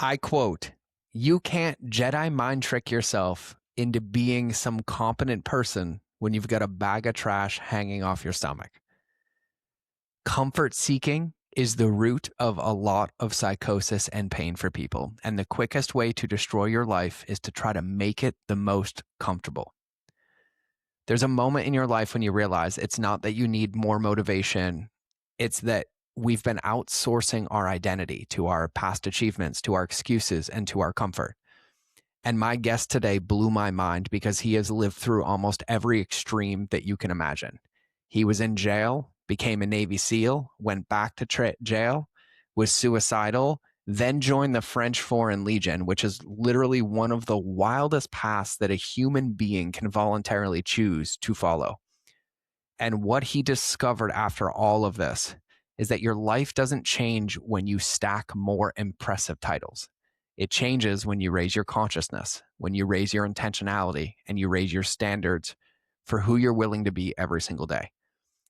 I quote, "You can't Jedi mind trick yourself into being some competent person when you've got a bag of trash hanging off your stomach." Comfort seeking is the root of a lot of psychosis and pain for people. And the quickest way to destroy your life is to try to make it the most comfortable. There's a moment in your life when you realize it's not that you need more motivation, it's that we've been outsourcing our identity to our past achievements, to our excuses, and to our comfort. And my guest today blew my mind because he has lived through almost every extreme that you can imagine. He was in jail, became a Navy SEAL, went back to jail, was suicidal, then joined the French Foreign Legion, which is literally one of the wildest paths that a human being can voluntarily choose to follow. And what he discovered after all of this is that your life doesn't change when you stack more impressive titles. It changes when you raise your consciousness, when you raise your intentionality, and you raise your standards for who you're willing to be every single day.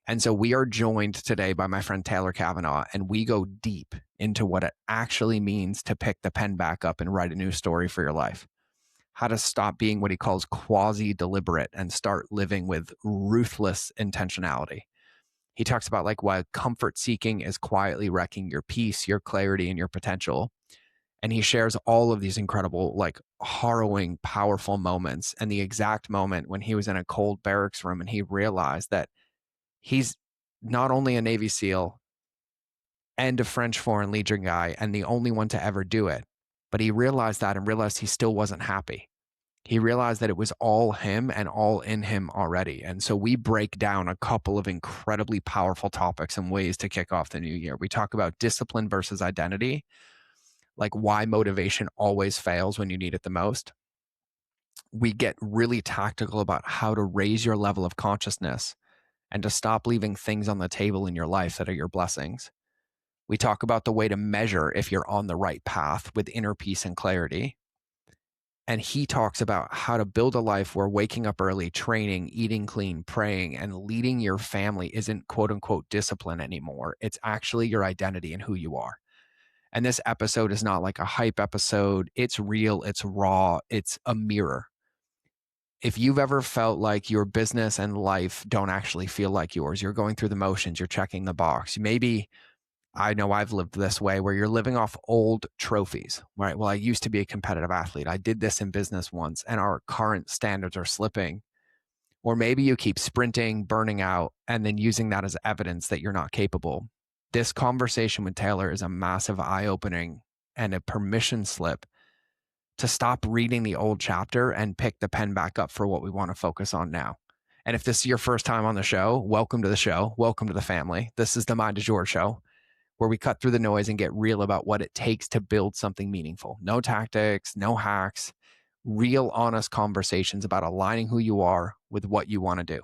And so we are joined today by my friend Taylor Cavanaugh, and we go deep into what it actually means to pick the pen back up and write a new story for your life. How to stop being what he calls quasi-deliberate and start living with ruthless intentionality. He talks about like why comfort seeking is quietly wrecking your peace, your clarity, and your potential. And he shares all of these incredible, like harrowing, powerful moments, and the exact moment when he was in a cold barracks room and he realized that he's not only a Navy SEAL and a French Foreign Legion guy and the only one to ever do it, but he realized that and realized he still wasn't happy. He realized that it was all him and all in him already. And so we break down a couple of incredibly powerful topics and ways to kick off the new year. We talk about discipline versus identity, like why motivation always fails when you need it the most. We get really tactical about how to raise your level of consciousness and to stop leaving things on the table in your life that are your blessings. We talk about the way to measure if you're on the right path with inner peace and clarity. And he talks about how to build a life where waking up early, training, eating clean, praying, and leading your family isn't quote unquote discipline anymore. It's actually your identity and who you are. And this episode is not like a hype episode. It's real, it's raw, it's a mirror. If you've ever felt like your business and life don't actually feel like yours, you're going through the motions, you're checking the box. Maybe, I know I've lived this way, where you're living off old trophies, right? Well, I used to be a competitive athlete. I did this in business once, and our current standards are slipping. Or maybe you keep sprinting, burning out, and then using that as evidence that you're not capable. This conversation with Taylor is a massive eye-opening and a permission slip to stop reading the old chapter and pick the pen back up for what we want to focus on now. And if this is your first time on the show, welcome to the show. Welcome to the family. This is the Mind is Yours show, where we cut through the noise and get real about what it takes to build something meaningful. No tactics, no hacks, real honest conversations about aligning who you are with what you want to do.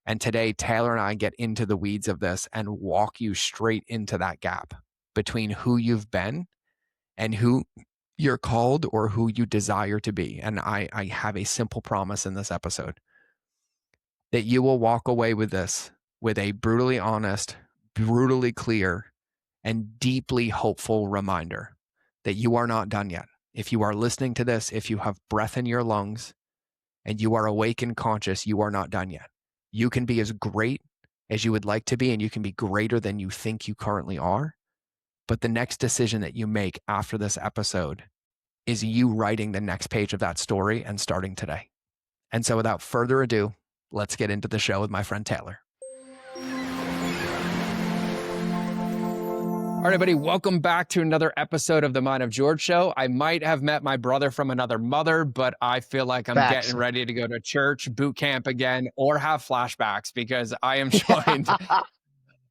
And today, Taylor and I get into the weeds of this and walk you straight into that gap between who you've been and who you're called or who you desire to be. And I have a simple promise in this episode that you will walk away with this with a brutally honest, brutally clear, and deeply hopeful reminder that you are not done yet. If you are listening to this, if you have breath in your lungs and you are awake and conscious, you are not done yet. You can be as great as you would like to be, and you can be greater than you think you currently are. But the next decision that you make after this episode is you writing the next page of that story and starting today. And so without further ado, let's get into the show with my friend Taylor. All right, everybody, welcome back to another episode of the Mind of George show. I might have met my brother from another mother, but I feel like I'm Facts. getting ready to go to church, boot camp again, or have flashbacks because I am joined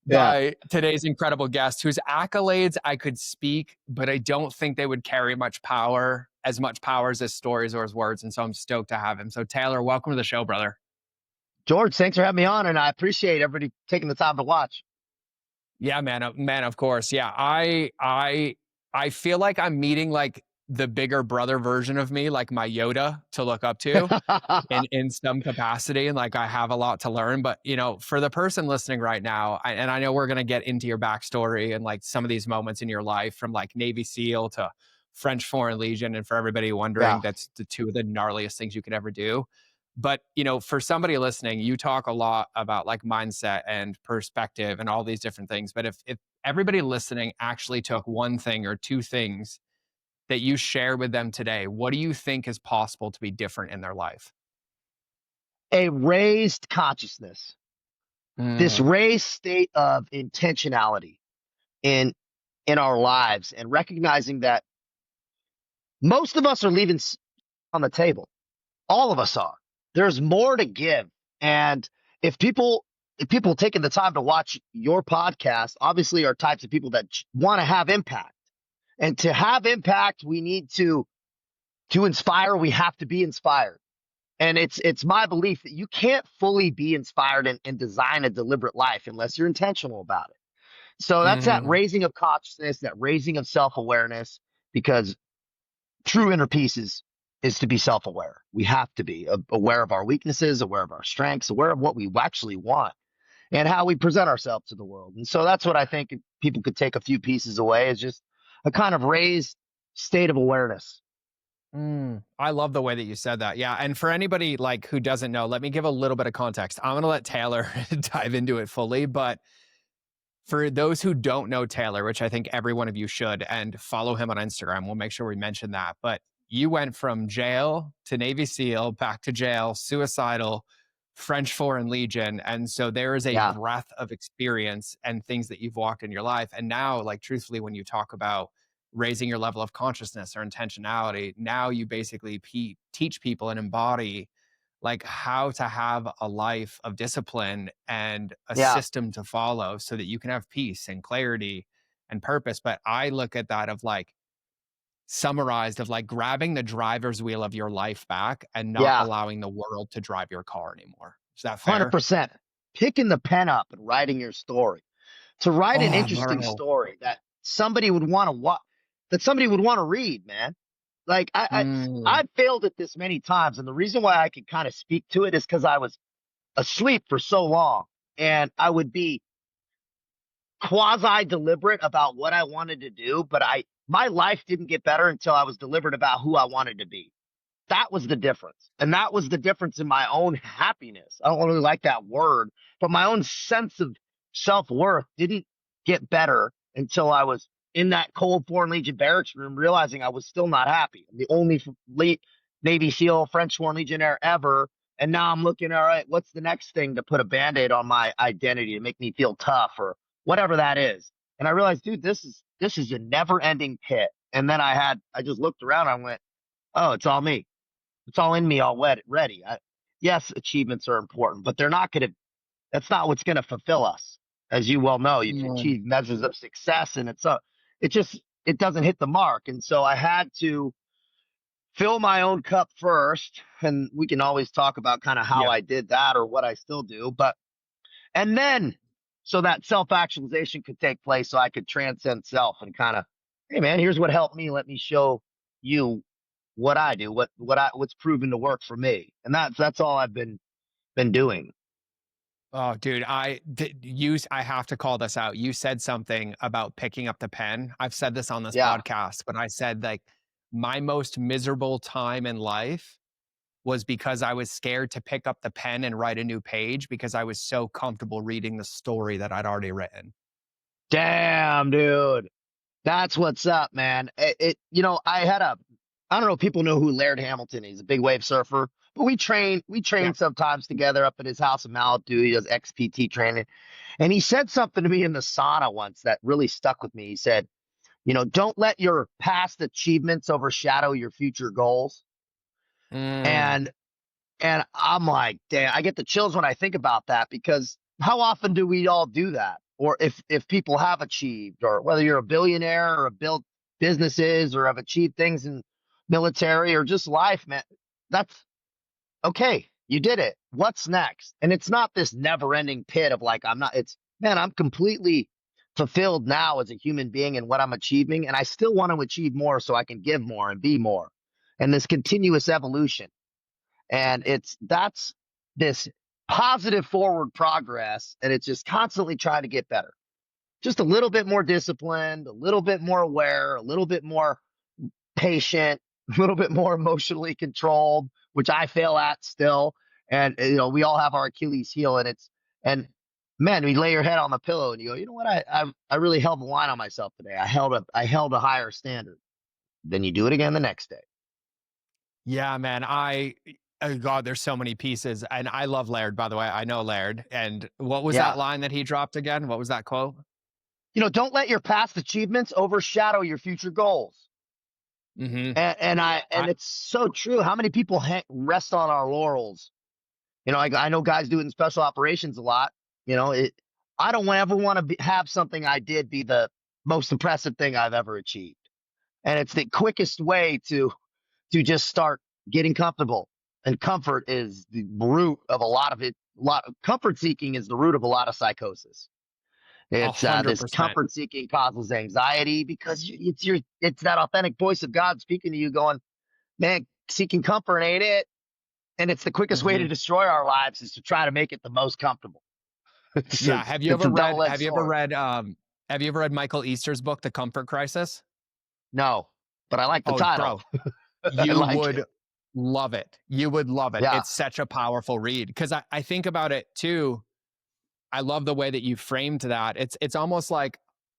by today's incredible guest whose accolades I could speak, but I don't think they would carry much power as his stories or his words. And so I'm stoked to have him. So Taylor, welcome to the show, brother. George, thanks for having me on, and I appreciate everybody taking the time to watch. Yeah, man, of course. Yeah, I feel like I'm meeting like the bigger brother version of me, like my Yoda to look up to in some capacity. And like, I have a lot to learn, but you know, for the person listening right now, and I know we're going to get into your backstory and like some of these moments in your life from like Navy SEAL to French Foreign Legion. And for everybody wondering, Yeah. that's the two of the gnarliest things you could ever do. But, for somebody listening, you talk a lot about like mindset and perspective and all these different things. But if everybody listening actually took one thing or two things that you share with them today, what do you think is possible to be different in their life? A raised consciousness, this Mm, raised state of intentionality in in our lives, and recognizing that most of us are leaving on the table. All of us are. There's more to give. And if people if people taking the time to watch your podcast, obviously are types of people that want to have impact. And to have impact, we need to inspire, we have to be inspired. And it's my belief that you can't fully be inspired and design a deliberate life unless you're intentional about it. So that's that mhm, raising of consciousness, that raising of self-awareness, because true inner peace is to be self-aware. We have to be aware of our weaknesses, aware of our strengths, aware of what we actually want and how we present ourselves to the world. And so that's what I think people could take a few pieces away, is just a kind of raised state of awareness. I love the way that you said that. Yeah, and for anybody like who doesn't know, let me give a little bit of context. I'm gonna let Taylor dive into it fully, but for those who don't know Taylor, which I think every one of you should, and follow him on Instagram, we'll make sure we mention that. But you went from jail to Navy SEAL, back to jail, suicidal, French Foreign Legion. And so there is a Yeah. breadth of experience and things that you've walked in your life. And now, like, truthfully, when you talk about raising your level of consciousness or intentionality, now you basically teach people and embody like how to have a life of discipline and a Yeah. system to follow so that you can have peace and clarity and purpose. But I look at that of like summarized of like grabbing the driver's wheel of your life back and not Yeah. allowing the world to drive your car anymore. Is that fair? 100%. Picking the pen up and writing your story. To write an Oh, interesting bro. story that somebody would want to that somebody would want to read, man. Like Mm, I've failed at this many times, and the reason why I can kind of speak to it is because I was asleep for so long, and I would be quasi deliberate about what I wanted to do, but I my life didn't get better until I was deliberate about who I wanted to be. That was the difference. And that was the difference in my own happiness. I don't really like that word, but my own sense of self worth didn't get better until I was in that cold Foreign Legion barracks room, realizing I was still not happy. I'm the only late Navy SEAL, French Foreign Legionnaire ever. And now I'm looking, all right, what's the next thing to put a band aid on my identity to make me feel tough or whatever that is? And I realized, dude, this is a never ending pit. And then I just looked around. I went, oh, it's all me. It's all in me already. Yes, achievements are important, but that's not what's going to fulfill us. As you well know, you've mm, achieved measures of success, and it doesn't hit the mark. And so I had to fill my own cup first. And we can always talk about kind of how yeah. I did that or what I still do. And then so that self actualization could take place so I could transcend self and kind of, hey man, here's what helped me. Let me show you what I do, what's proven to work for me. And that's all I've been doing. Oh, dude, I have to call this out. You said something about picking up the pen. I've said this on this Yeah. podcast, but I said like my most miserable time in life was because I was scared to pick up the pen and write a new page because I was so comfortable reading the story that I'd already written. Damn, dude. That's what's up, man. I don't know if people know who Laird Hamilton is. He's a big wave surfer. But we train Yeah. sometimes together up at his house in Malibu. He does XPT training. And he said something to me in the sauna once that really stuck with me. He said, don't let your past achievements overshadow your future goals. Mm, And and I'm like, damn, I get the chills when I think about that, because how often do we all do that? Or if people have achieved, or whether you're a billionaire or have built businesses or have achieved things in military or just life, man, that's okay. You did it. What's next? And it's not this never ending pit of like, man, I'm completely fulfilled now as a human being and what I'm achieving. And I still want to achieve more so I can give more and be more. And this continuous evolution. And that's this positive forward progress. And it's just constantly trying to get better. Just a little bit more disciplined, a little bit more aware, a little bit more patient, a little bit more emotionally controlled, which I fail at still. And we all have our Achilles heel, and man, we lay your head on the pillow and you go, you know what, I really held the line on myself today. I held a higher standard. Then you do it again the next day. Yeah, man. Oh God, there's so many pieces. And I love Laird, by the way. I know Laird. And what was that Yeah. line that he dropped again? What was that quote? Don't let your past achievements overshadow your future goals. Mm-hmm. And it's so true. How many people rest on our laurels? I know guys do it in special operations a lot. I don't ever want to have something I did be the most impressive thing I've ever achieved. And it's the quickest way to just start getting comfortable. And comfort is the root of a lot of it. Comfort seeking is the root of a lot of psychosis. A It's hundred this percent. comfort seeking causes anxiety because it's that authentic voice of God speaking to you, going, man, seeking comfort ain't it. And it's the quickest way Mm-hmm. to destroy our lives is to try to make it the most comfortable. It's a, Yeah. Have you it's ever a read, double edged have you ever sword. read, have you ever read Michael Easter's book, The Comfort Crisis? No, but I like the Oh, title. bro, I you like it. would love it. You would love it. Yeah. It's such a powerful read. Cause I think about it too. I love the way that you framed that. It's almost like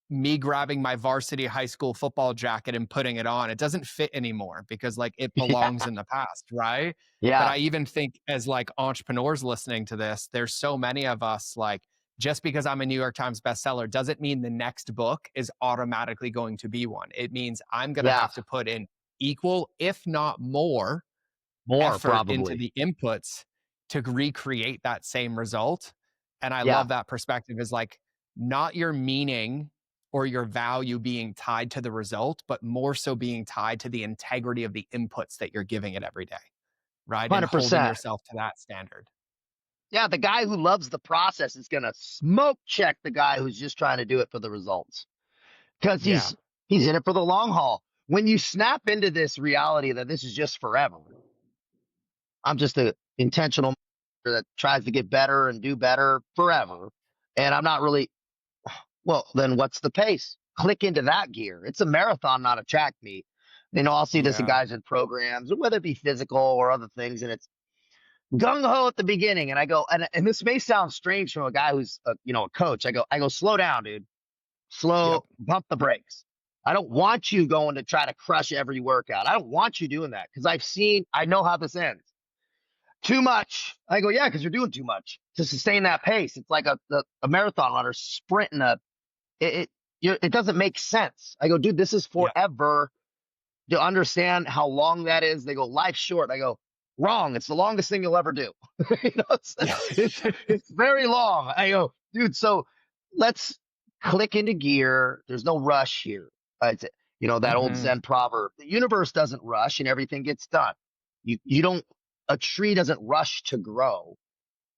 me grabbing my varsity high school football jacket and putting it on. It doesn't fit anymore because like it Yeah. belongs in the past, right? But Yeah. I even think as like entrepreneurs listening to this, there's so many of us like just because I'm a New York Times bestseller doesn't mean the next book is automatically going to be one. It means I'm going to Yeah. have to put in equal, if not more, More effort into probably. the inputs to recreate that same result. And I Yeah. love that perspective is like not your meaning or your value being tied to the result, but more so being tied to the integrity of the inputs that you're giving it every day, right? And holding 100%. yourself to that standard. Yeah. The guy who loves the process is going to smoke check the guy who's just trying to do it for the results because Yeah. he's in it for the long haul. When you snap into this reality that this is just forever, I'm just a intentional that tries to get better and do better forever. And I'm not really, well, then what's the pace? Click into that gear. It's a marathon, not a track meet. I'll see this in Yeah. guys in programs, whether it be physical or other things, and it's gung ho at the beginning. And I go, and this may sound strange from a guy who's a coach. I go, slow down, dude. Yep. Slow, pump the brakes. I don't want you going to try to crush every workout. I don't want you doing that because I know how this ends. Too much. I go, yeah, because you're doing too much to sustain that pace. It's like a marathon runner sprinting it doesn't make sense. I go, dude, this is Yeah. forever. To understand how long that is, they go, life's short. I go, wrong. It's the longest thing you'll ever do. It's, Yeah. it's very long. I go, dude, so let's click into gear. There's no rush here. It's, that old Hmm. Zen proverb, the universe doesn't rush and everything gets done. You don't, a tree doesn't rush to grow.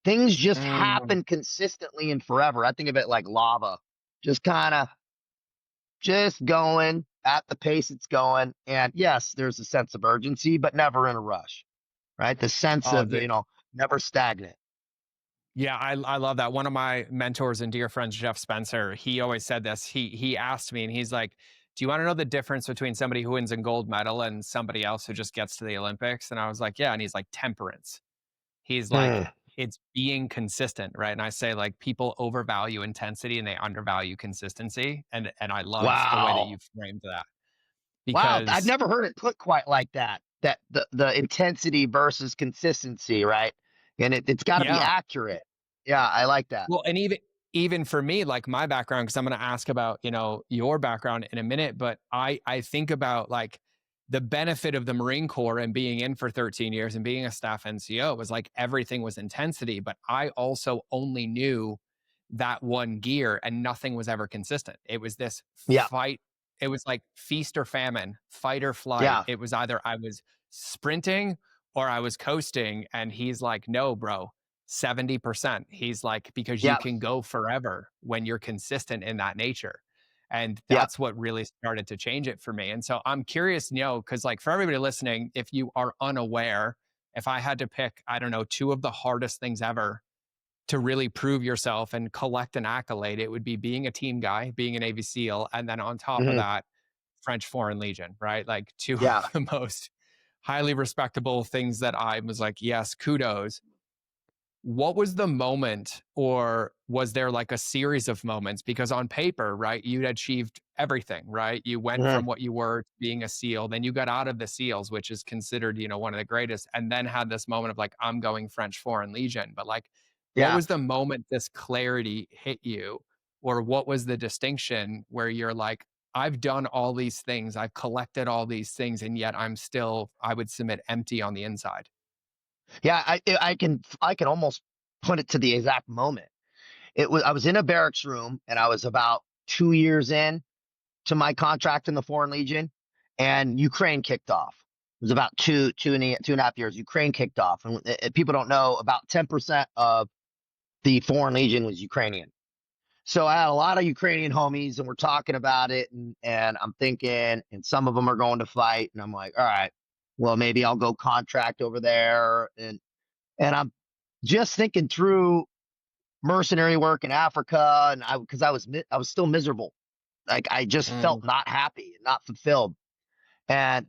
Things just Mm. happen consistently and forever. I think of it like lava, just kind of just going at the pace it's going. And yes, there's a sense of urgency, but never in a rush, right? The sense Oh, of, never stagnant. yeah, I love that. One of my mentors and dear friends, Jeff Spencer, he always said this. He asked me, and he's like, "Do you want to know the difference between somebody who wins a gold medal and somebody else who just gets to the Olympics?" And I was like, "Yeah." And he's like, "Temperance." He's like, Hmm. "It's being consistent, right?" And I say like people overvalue intensity and they undervalue consistency. And I love the way that Wow. you framed that Wow. I've because never heard it put quite like that. That the intensity versus consistency, right? And it's got to be yeah. accurate. Yeah, I like that. Well, and even for me, like my background, because I'm going to ask about your background in a minute, but I think about like the benefit of the Marine Corps and being in for 13 years and being a staff NCO was like everything was intensity, but I also only knew that one gear and nothing was ever consistent. It was this Yeah. fight. It was like feast or famine, fight or flight. Yeah. It was either I was sprinting or I was coasting. And he's like, no, bro, 70%. He's like, because you Yeah. can go forever when you're consistent in that nature. And Yeah. that's what really started to change it for me. And so I'm curious, because like for everybody listening, if you are unaware, if I had to pick, I don't know, two of the hardest things ever to really prove yourself and collect an accolade, it would be being a team guy, being a Navy SEAL, and then on top of Hmm. that, French Foreign Legion, right? Like two Yeah. of the most highly respectable things that I was like, yes, kudos. What was the moment, or was there like a series of moments? Because on paper, right, you'd achieved everything, right? You went Mhm. from what you were to being a SEAL, then you got out of the SEALs, which is considered, one of the greatest, and then had this moment of like, I'm going French Foreign Legion. But like, what Yeah. was the moment this clarity hit you? Or what was the distinction where you're like, I've done all these things, I've collected all these things, and yet I'm still, I would submit, empty on the inside? Yeah. I can almost put it to the exact moment. I was in a barracks room and I was about 2 years in to my contract in the Foreign Legion, and Ukraine kicked off. It was about 2.5 years. Ukraine kicked off, and people don't know about 10% of the Foreign Legion was Ukrainian. So I had a lot of Ukrainian homies, and we're talking about it, and I'm thinking, and some of them are going to fight, and I'm like, all right, well maybe I'll go contract over there, and I'm just thinking through mercenary work in Africa, and because I was still miserable, like I just felt Mm, not happy and not fulfilled, and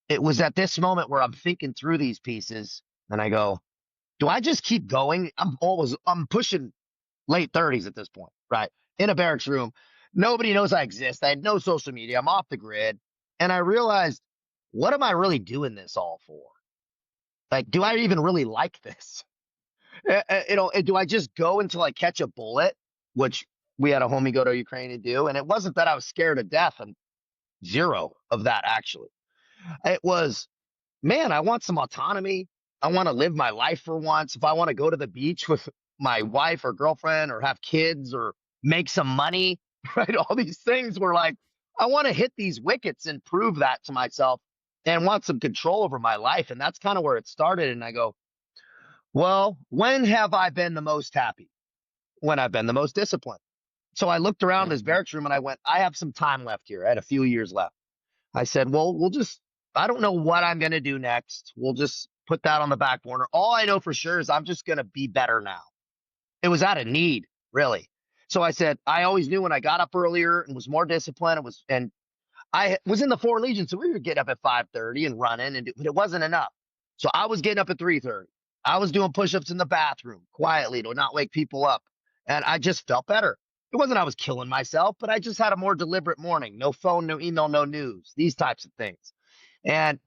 it was at this moment where I'm thinking through these pieces, and I go, do I just keep going? I'm pushing late 30s at this point, right? In a barracks room. Nobody knows I exist. I had no social media. I'm off the grid. And I realized, what am I really doing this all for? Like, do I even really like this? Do I just go until I catch a bullet, which we had a homie go to Ukraine to do. And it wasn't that I was scared to death, and zero of that actually. It was, man, I want some autonomy. I want to live my life for once. If I want to go to the beach with my wife or girlfriend or have kids or make some money, right? All these things were like, I want to hit these wickets and prove that to myself and want some control over my life. And that's kind of where it started. And I go, well, when have I been the most happy? When I've been the most disciplined. So I looked around this mm, barracks room and I went, I have some time left here. I had a few years left. I said, well, I don't know what I'm going to do next. We'll just put that on the back burner. All I know for sure is I'm just going to be better now. It was out of need, really. So I said, I always knew when I got up earlier and was more disciplined, and I was in the Foreign Legion, so we would get up at 5:30 and running, but it wasn't enough. So I was getting up at 3:30. I was doing push-ups in the bathroom quietly to not wake people up, and I just felt better. It wasn't I was killing myself, but I just had a more deliberate morning. No phone, no email, no news. These types of things, and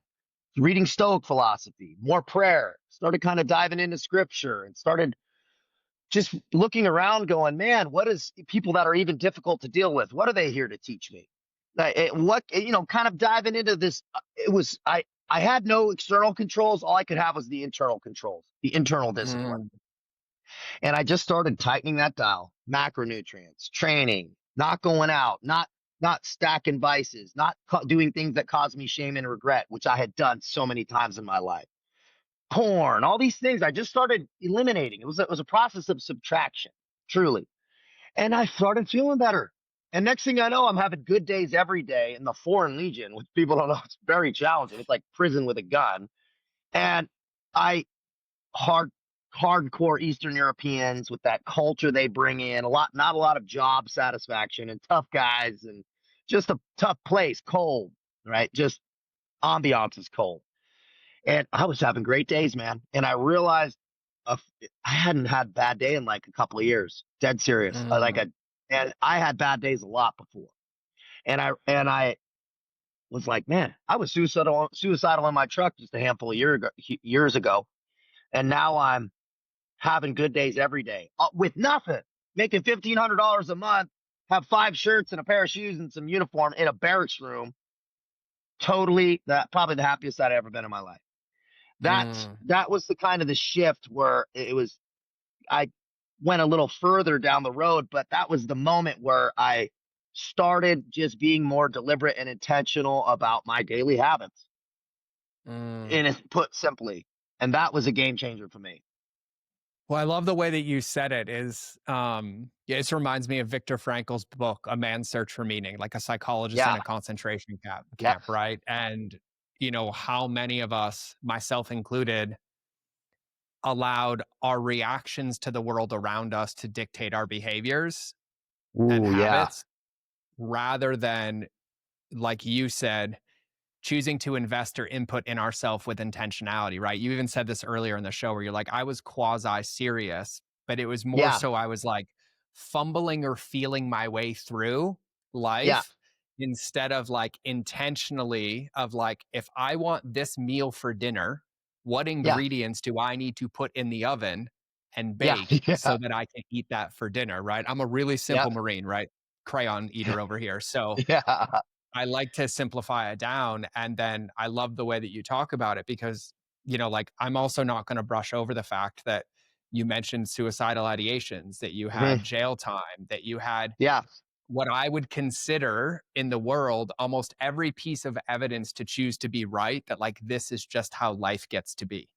reading Stoic philosophy, more prayer. Started kind of diving into scripture and started just looking around going, man, what is people that are even difficult to deal with? What are they here to teach me? Kind of diving into this. I had no external controls. All I could have was the internal controls, the internal discipline. mm. And I just started tightening that dial, macronutrients, training, not going out, not stacking vices, not doing things that cause me shame and regret, which I had done so many times in my life. Porn, all these things I just started eliminating. It was a process of subtraction, truly. And I started feeling better. And next thing I know, I'm having good days every day in the Foreign Legion, which people don't know. It's very challenging. It's like prison with a gun. And I hard hardcore Eastern Europeans with that culture they bring in, not a lot of job satisfaction and tough guys and just a tough place, cold, right? Just ambiance is cold. And I was having great days, man. And I realized uh, I hadn't had a bad day in like a couple of years. Dead serious. Mm, And I had bad days a lot before. And I was like, man, I was suicidal in my truck just a handful of years ago, and now I'm having good days every day with nothing, making $1,500 a month, have 5 shirts and a pair of shoes and some uniform in a barracks room. Totally, that probably the happiest I'd ever been in my life. mm. That was the kind of the shift where it was. I went a little further down the road, but that was the moment where I started just being more deliberate and intentional about my daily habits. Mm. And it's put simply, and that was a game changer for me. Well, I love the way that you said it is, yeah, it reminds me of Viktor Frankl's book, A Man's Search for Meaning, like a psychologist in Yeah. a concentration Yeah. camp, right? And, how many of us, myself included, allowed our reactions to the world around us to dictate our behaviors and Ooh, yeah. habits rather than like you said, choosing to invest or input in ourselves with intentionality, right? You even said this earlier in the show where you're like, I was quasi serious, but it was more Yeah. so I was like fumbling or feeling my way through Yeah. life instead of like intentionally of like, if I want this meal for dinner, what Yeah. ingredients do I need to put in the oven and Yeah. bake Yeah. so that I can eat that for dinner, right? I'm a really Yeah. simple Marine, right? Crayon eater over here. So Yeah. I like to simplify it down. And then I love the way that you talk about it because, like I'm also not going to brush over the fact that you mentioned suicidal ideations, that you had Mhm. jail time, that you had Yeah. what I would consider in the world almost every piece of evidence to choose to be right, that like this is just how life gets to be.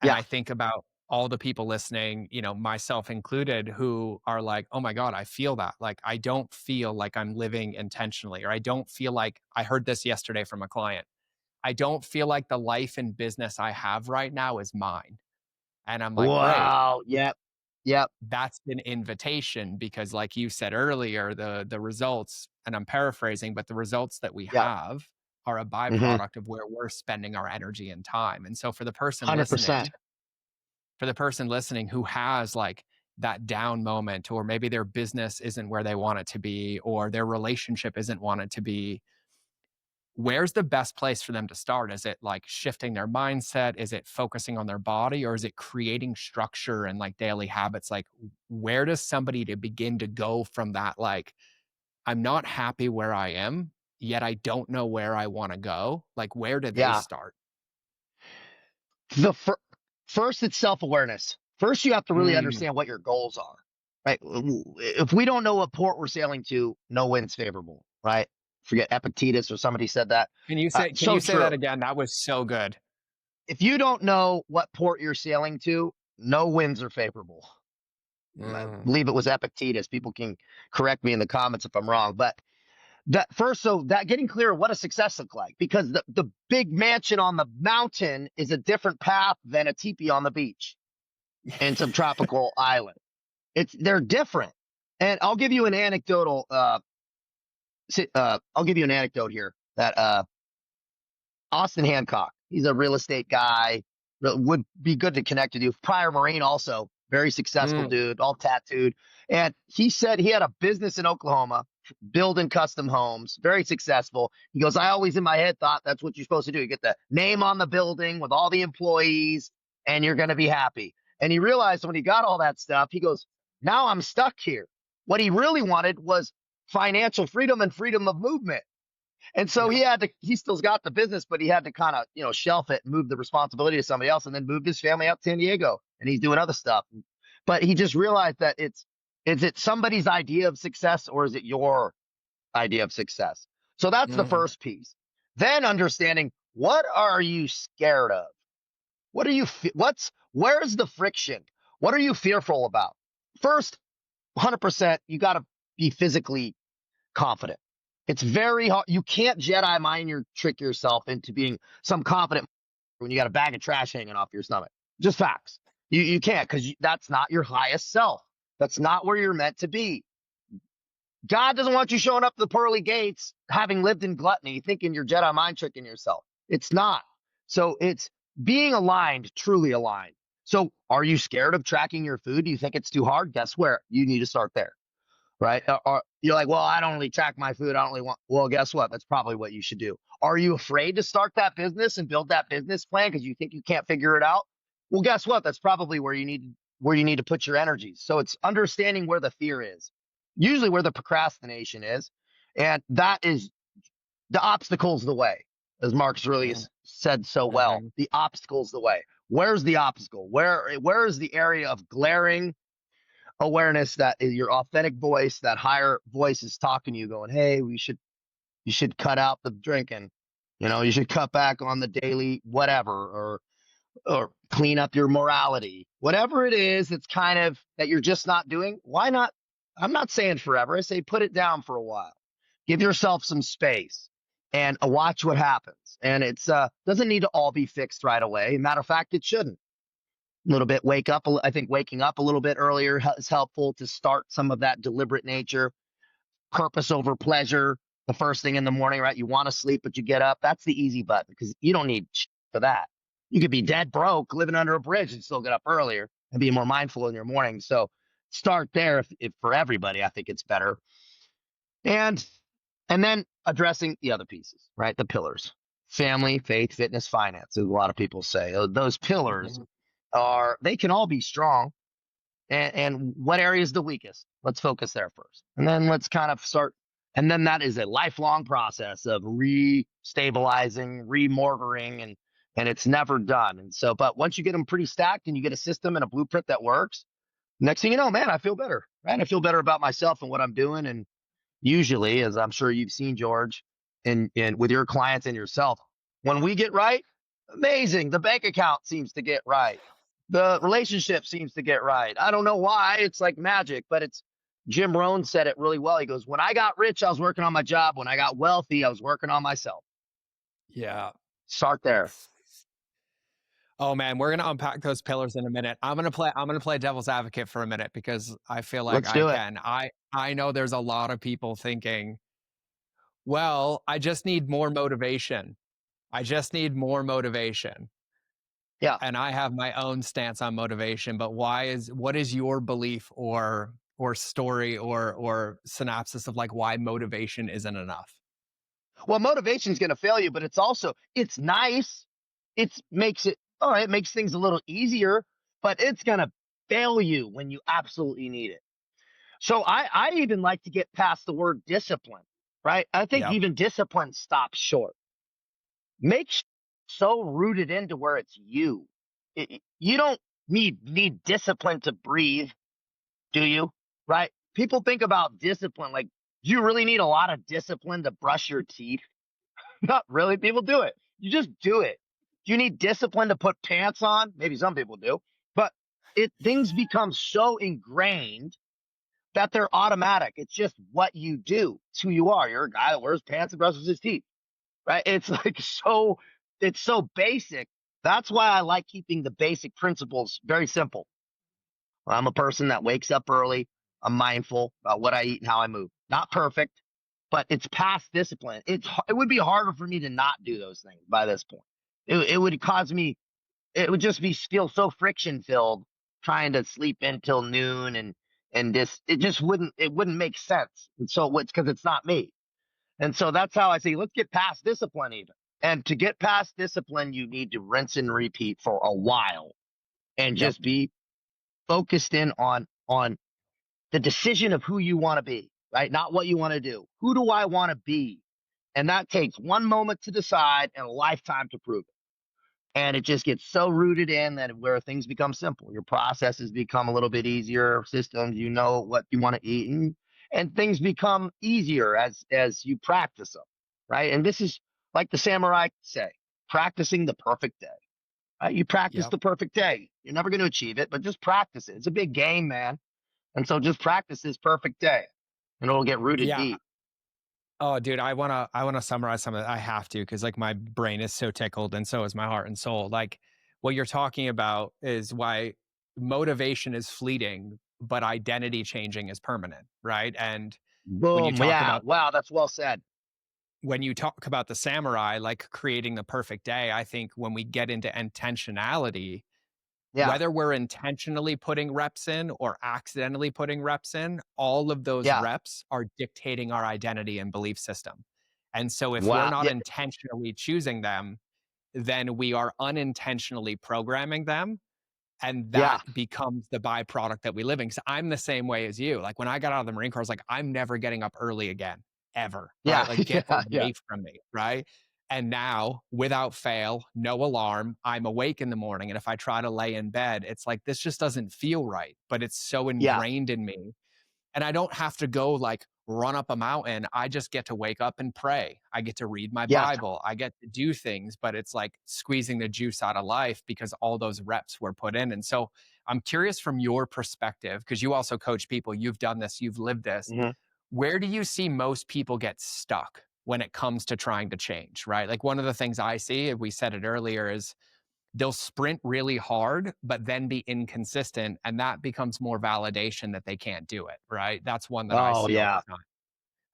And Yeah. I think about all the people listening, myself included, who are like, oh my God, I feel that. Like, I don't feel like I'm living intentionally, or I don't feel like I heard this yesterday from a client. I don't feel like the life and business I have right now is mine. And I'm like, great. Wow. Yep. Yep. That's an invitation because, like you said earlier, the results, and I'm paraphrasing, but the results that we Yep. have are a Mm-hmm. byproduct of where we're spending our energy and time. And so for the person 100%. listening, who has like that down moment, or maybe their business isn't where they want it to be, or their relationship isn't wanted to be, where's the best place for them to start? Is it like shifting their mindset? Is it focusing on their body, or is it creating structure and like daily habits? Like, where does somebody to begin to go from that? Like, I'm not happy where I am, yet I don't know where I want to go. Like, where do they Yeah. start? The first, it's self-awareness. First, you have to really Mm. understand what your goals are, right? If we don't know what port we're sailing to, no wind's favorable, right? Forget Epictetus or somebody said that. Can So you say that true. again? That was so good. If you don't know what port you're sailing to, no winds are favorable. I Mm. believe it was Epictetus. People can correct me in the comments if I'm wrong, but that first, so that getting clear what does success look like, because the big mansion on the mountain is a different path than a teepee on the beach in some tropical island. They're different. And I'll give you an anecdotal. I'll give you an anecdote here that Austin Hancock, he's a real estate guy. Would be good to connect with you. Prior Marine, also very successful Mm. dude, all tattooed. And he said he had a business in Oklahoma building custom homes, very successful. He goes, I always in my head thought that's what you're supposed to do. You get the name on the building with all the employees, and you're going to be happy. And he realized when he got all that stuff, he goes, now I'm stuck here. What he really wanted was financial freedom and freedom of movement. And so Yeah. he still's got the business, but he had to kind of, shelf it and move the responsibility to somebody else, and then moved his family out to San Diego, and he's doing other stuff. But he just realized that is it somebody's idea of success, or is it your idea of success? So that's the Mm. first piece. Then understanding, what are you scared of? What are you, where's the friction? What are you fearful about? First, 100%, you got to be physically confident. It's very hard. You can't Jedi mind trick yourself into being some confident when you got a bag of trash hanging off your stomach. Just facts. You can't, because that's not your highest self. That's not where you're meant to be. God doesn't want you showing up to the pearly gates having lived in gluttony, thinking you're Jedi mind tricking yourself. It's not. So it's being aligned, truly aligned. So are you scared of tracking your food? Do you think it's too hard? Guess where? You need to start there, right? Or you're like, well, I don't really track my food. I don't really want. Well, guess what? That's probably what you should do. Are you afraid to start that business and build that business plan because you think you can't figure it out? Well, guess what? That's probably where you need to put your energies. So it's understanding where the fear is, usually where the procrastination is, and that is the obstacle's the way, as Marx really Mm. said so well. Mm. The obstacle's the way. Where's the obstacle? Where is the area of glaring awareness that is your authentic voice, that higher voice is talking to you, going, hey, you should cut out the drinking, you should cut back on the daily whatever, or clean up your morality, whatever it is. It's kind of that you're just not doing. Why not? I'm not saying forever. I say put it down for a while, give yourself some space, and watch what happens. And it's doesn't need to all be fixed right away. Matter of fact, it shouldn't. A little bit I think waking up a little bit earlier is helpful to start some of that deliberate nature, purpose over pleasure. the first thing in the morning, right? You want to sleep, but you get up. That's the easy button because you don't need for that. You could be dead broke, living under a bridge, and still get up earlier and be more mindful in your morning. So start there. If for everybody, I think it's better. And and then addressing the other pieces, right? The pillars: family, faith, fitness, finance. As a lot of people say, those pillars are they can all be strong. And what area is the weakest? Let's focus there first. And then let's kind of start. And then that is a lifelong process of re-stabilizing, remortaring, and it's never done. And so, but once you get them pretty stacked and you get a system and a blueprint that works, next thing you know, man, I feel better, right? I feel better about myself and what I'm doing. And usually, as I'm sure you've seen, George, and with your clients and yourself, when we get right, amazing. The bank account seems to get right. The relationship seems to get right. I don't know why. It's like magic, but it's Jim Rohn said it really well. He goes, when I got rich, I was working on my job. When I got wealthy, I was working on myself. Yeah. Start there. Oh man, we're gonna unpack those pillars in a minute. I'm gonna play devil's advocate for a minute because I feel like Let's I do it. can. I know there's a lot of people thinking, well, I just need more motivation. I just need more motivation. Yeah. And I have my own stance on motivation, but what is your belief or story or synopsis of like why motivation isn't enough? Well, motivation is going to fail you, but it's nice. It makes it, all right, it makes things a little easier, but it's going to fail you when you absolutely need it. So I even like to get past the word discipline, right? I think Yep. even discipline stops short. Make so rooted into where it's you. You don't need discipline to breathe, do you? Right? People think about discipline like, do you really need a lot of discipline to brush your teeth? Not really. People do it. You just do it. Do you need discipline to put pants on? Maybe some people do, but it things become so ingrained that they're automatic. It's just what you do. It's who you are. You're a guy that wears pants and brushes his teeth, right? It's like it's so basic. That's why I like keeping the basic principles very simple. I'm a person that wakes up early. I'm mindful about what I eat and how I move. Not perfect, but it's past discipline. It would be harder for me to not do those things by this point. It would cause me. It would just be feel so friction filled trying to sleep until noon and this it just wouldn't make sense. And so it's because it's not me. And so that's how I say let's get past discipline even. And to get past discipline, you need to rinse and repeat for a while and Yep. just be focused in on the decision of who you want to be, right? Not what you want to do. Who do I want to be? And that takes one moment to decide and a lifetime to prove it. And it just gets so rooted in that where things become simple. Your processes become a little bit easier, systems, you know what you want to eat, and things become easier as you practice them, right? And this is like the samurai say, practicing the perfect day. Right? You practice Yep. the perfect day. You're never going to achieve it, but just practice it. It's a big game, man. And so just practice this perfect day and it'll get rooted Yeah. deep. Oh, dude, I wanna summarize some of it. I have to because like my brain is so tickled and so is my heart and soul. Like what you're talking about is why motivation is fleeting, but identity changing is permanent, right? And when you Boom. talk Yeah. about Wow. That's well said. when you talk about the samurai, like creating the perfect day, I think when we get into intentionality, Yeah. whether we're intentionally putting reps in or accidentally putting reps in, all of those Yeah. reps are dictating our identity and belief system. And so if we're Wow. not Yeah. intentionally choosing them, then we are unintentionally programming them and Yeah. that becomes the byproduct that we live in. 'Cause I'm the same way as you. Like when I got out of the Marine Corps, I was like, I'm never getting up early again, ever. Right? Yeah. Like get Yeah. Yeah. away from me. Right. And now, without fail, no alarm, I'm awake in the morning. And if I try to lay in bed, it's like this just doesn't feel right. But it's so Yeah. ingrained in me and I don't have to go like run up a mountain. I just get to wake up and pray. I get to read my Yeah. Bible. I get to do things, but it's like squeezing the juice out of life because all those reps were put in. And so I'm curious from your perspective, because you also coach people, you've done this, you've lived this. Hmm. Where do you see most people get stuck when it comes to trying to change, right? Like one of the things I see, we said it earlier, is they'll sprint really hard, but then be inconsistent. And that becomes more validation that they can't do it, right? That's one that I Oh, see all the yeah. time.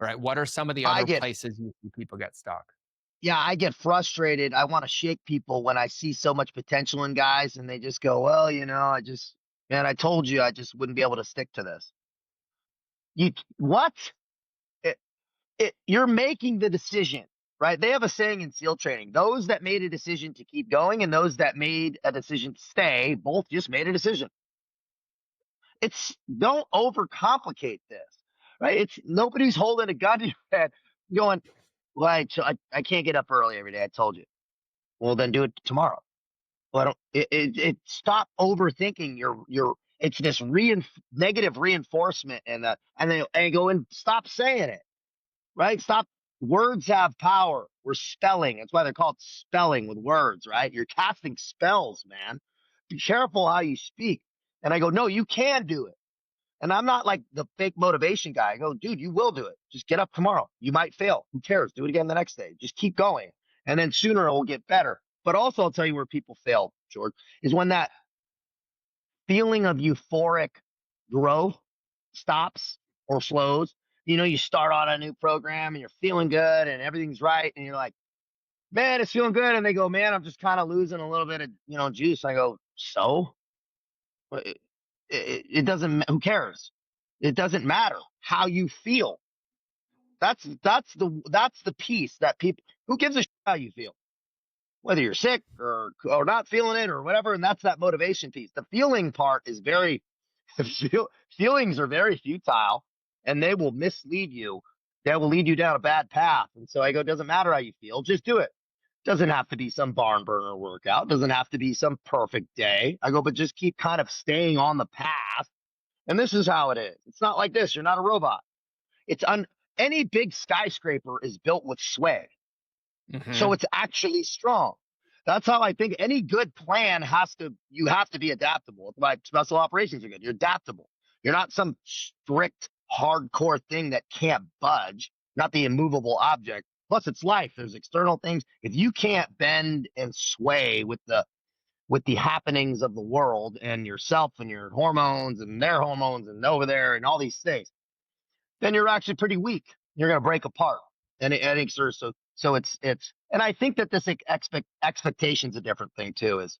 right? What are some of the I other get places you see people get stuck? Yeah, I get frustrated. I want to shake people when I see so much potential in guys and they just go, well, man, I told you I just wouldn't be able to stick to this. What? You're making the decision, right? They have a saying in SEAL training: those that made a decision to keep going and those that made a decision to stay both just made a decision. Don't overcomplicate this, right? It's nobody's holding a gun to your head going, well, I can't get up early every day. I told you. Well, then do it tomorrow. Well, I don't, stop overthinking it's this negative reinforcement and then and go and stop saying it, right? Stop. Words have power. We're spelling. That's why they're called spelling with words, right? You're casting spells, man. Be careful how you speak. And I go, no, you can do it. And I'm not like the fake motivation guy. I go, dude, you will do it. Just get up tomorrow. You might fail. Who cares? Do it again the next day. Just keep going. And then sooner it will get better. But also, I'll tell you where people fail, George, is when that feeling of euphoric growth stops or slows. You start on a new program and you're feeling good and everything's right. And you're like, man, it's feeling good. And they go, man, I'm just kind of losing a little bit of, juice. I go, so? It doesn't, who cares? It doesn't matter how you feel. That's the piece that people, who gives a shit how you feel, whether you're sick or not feeling it or whatever. And that's that motivation piece. The feeling part is feelings are very futile and they will mislead you. They will lead you down a bad path. And so I go, it doesn't matter how you feel, just do it. Doesn't have to be some barn burner workout. Doesn't have to be some perfect day. I go, but just keep kind of staying on the path. And this is how it is. It's not like this. You're not a robot. Any big skyscraper is built with sway. So Hmm. it's actually strong. That's how I think any good plan you have to be adaptable. That's why special operations are good. You're adaptable. You're not some strict, hardcore thing that can't budge, not the immovable object. Plus, it's life. There's external things. If you can't bend and sway with the happenings of the world and yourself and your hormones and their hormones and over there and all these things, then you're actually pretty weak. You're going to break apart. And I think so and I think that this expectation's a different thing too, is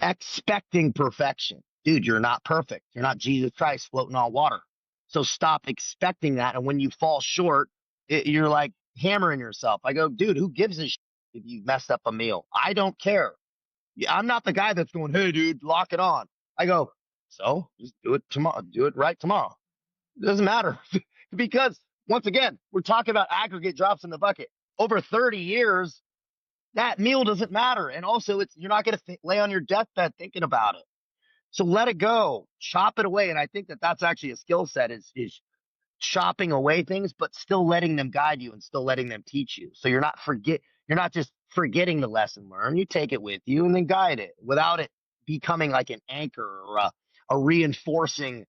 expecting perfection. Dude, you're not perfect. You're not Jesus Christ floating on water. So stop expecting that. And when you fall short, you're like hammering yourself. I go, dude, who gives a shit if you messed up a meal? I don't care. I'm not the guy that's going, hey, dude, lock it on. I go, so just do it tomorrow. Do it right tomorrow. It doesn't matter because once again, we're talking about aggregate drops in the bucket. Over 30 years, that meal doesn't matter. And also you're not going to lay on your deathbed thinking about it. So let it go, chop it away. And I think that that's actually a skill set is chopping away things, but still letting them guide you and still letting them teach you. So you're not just forgetting the lesson learned. You take it with you and then guide it without it becoming like an anchor or a reinforcing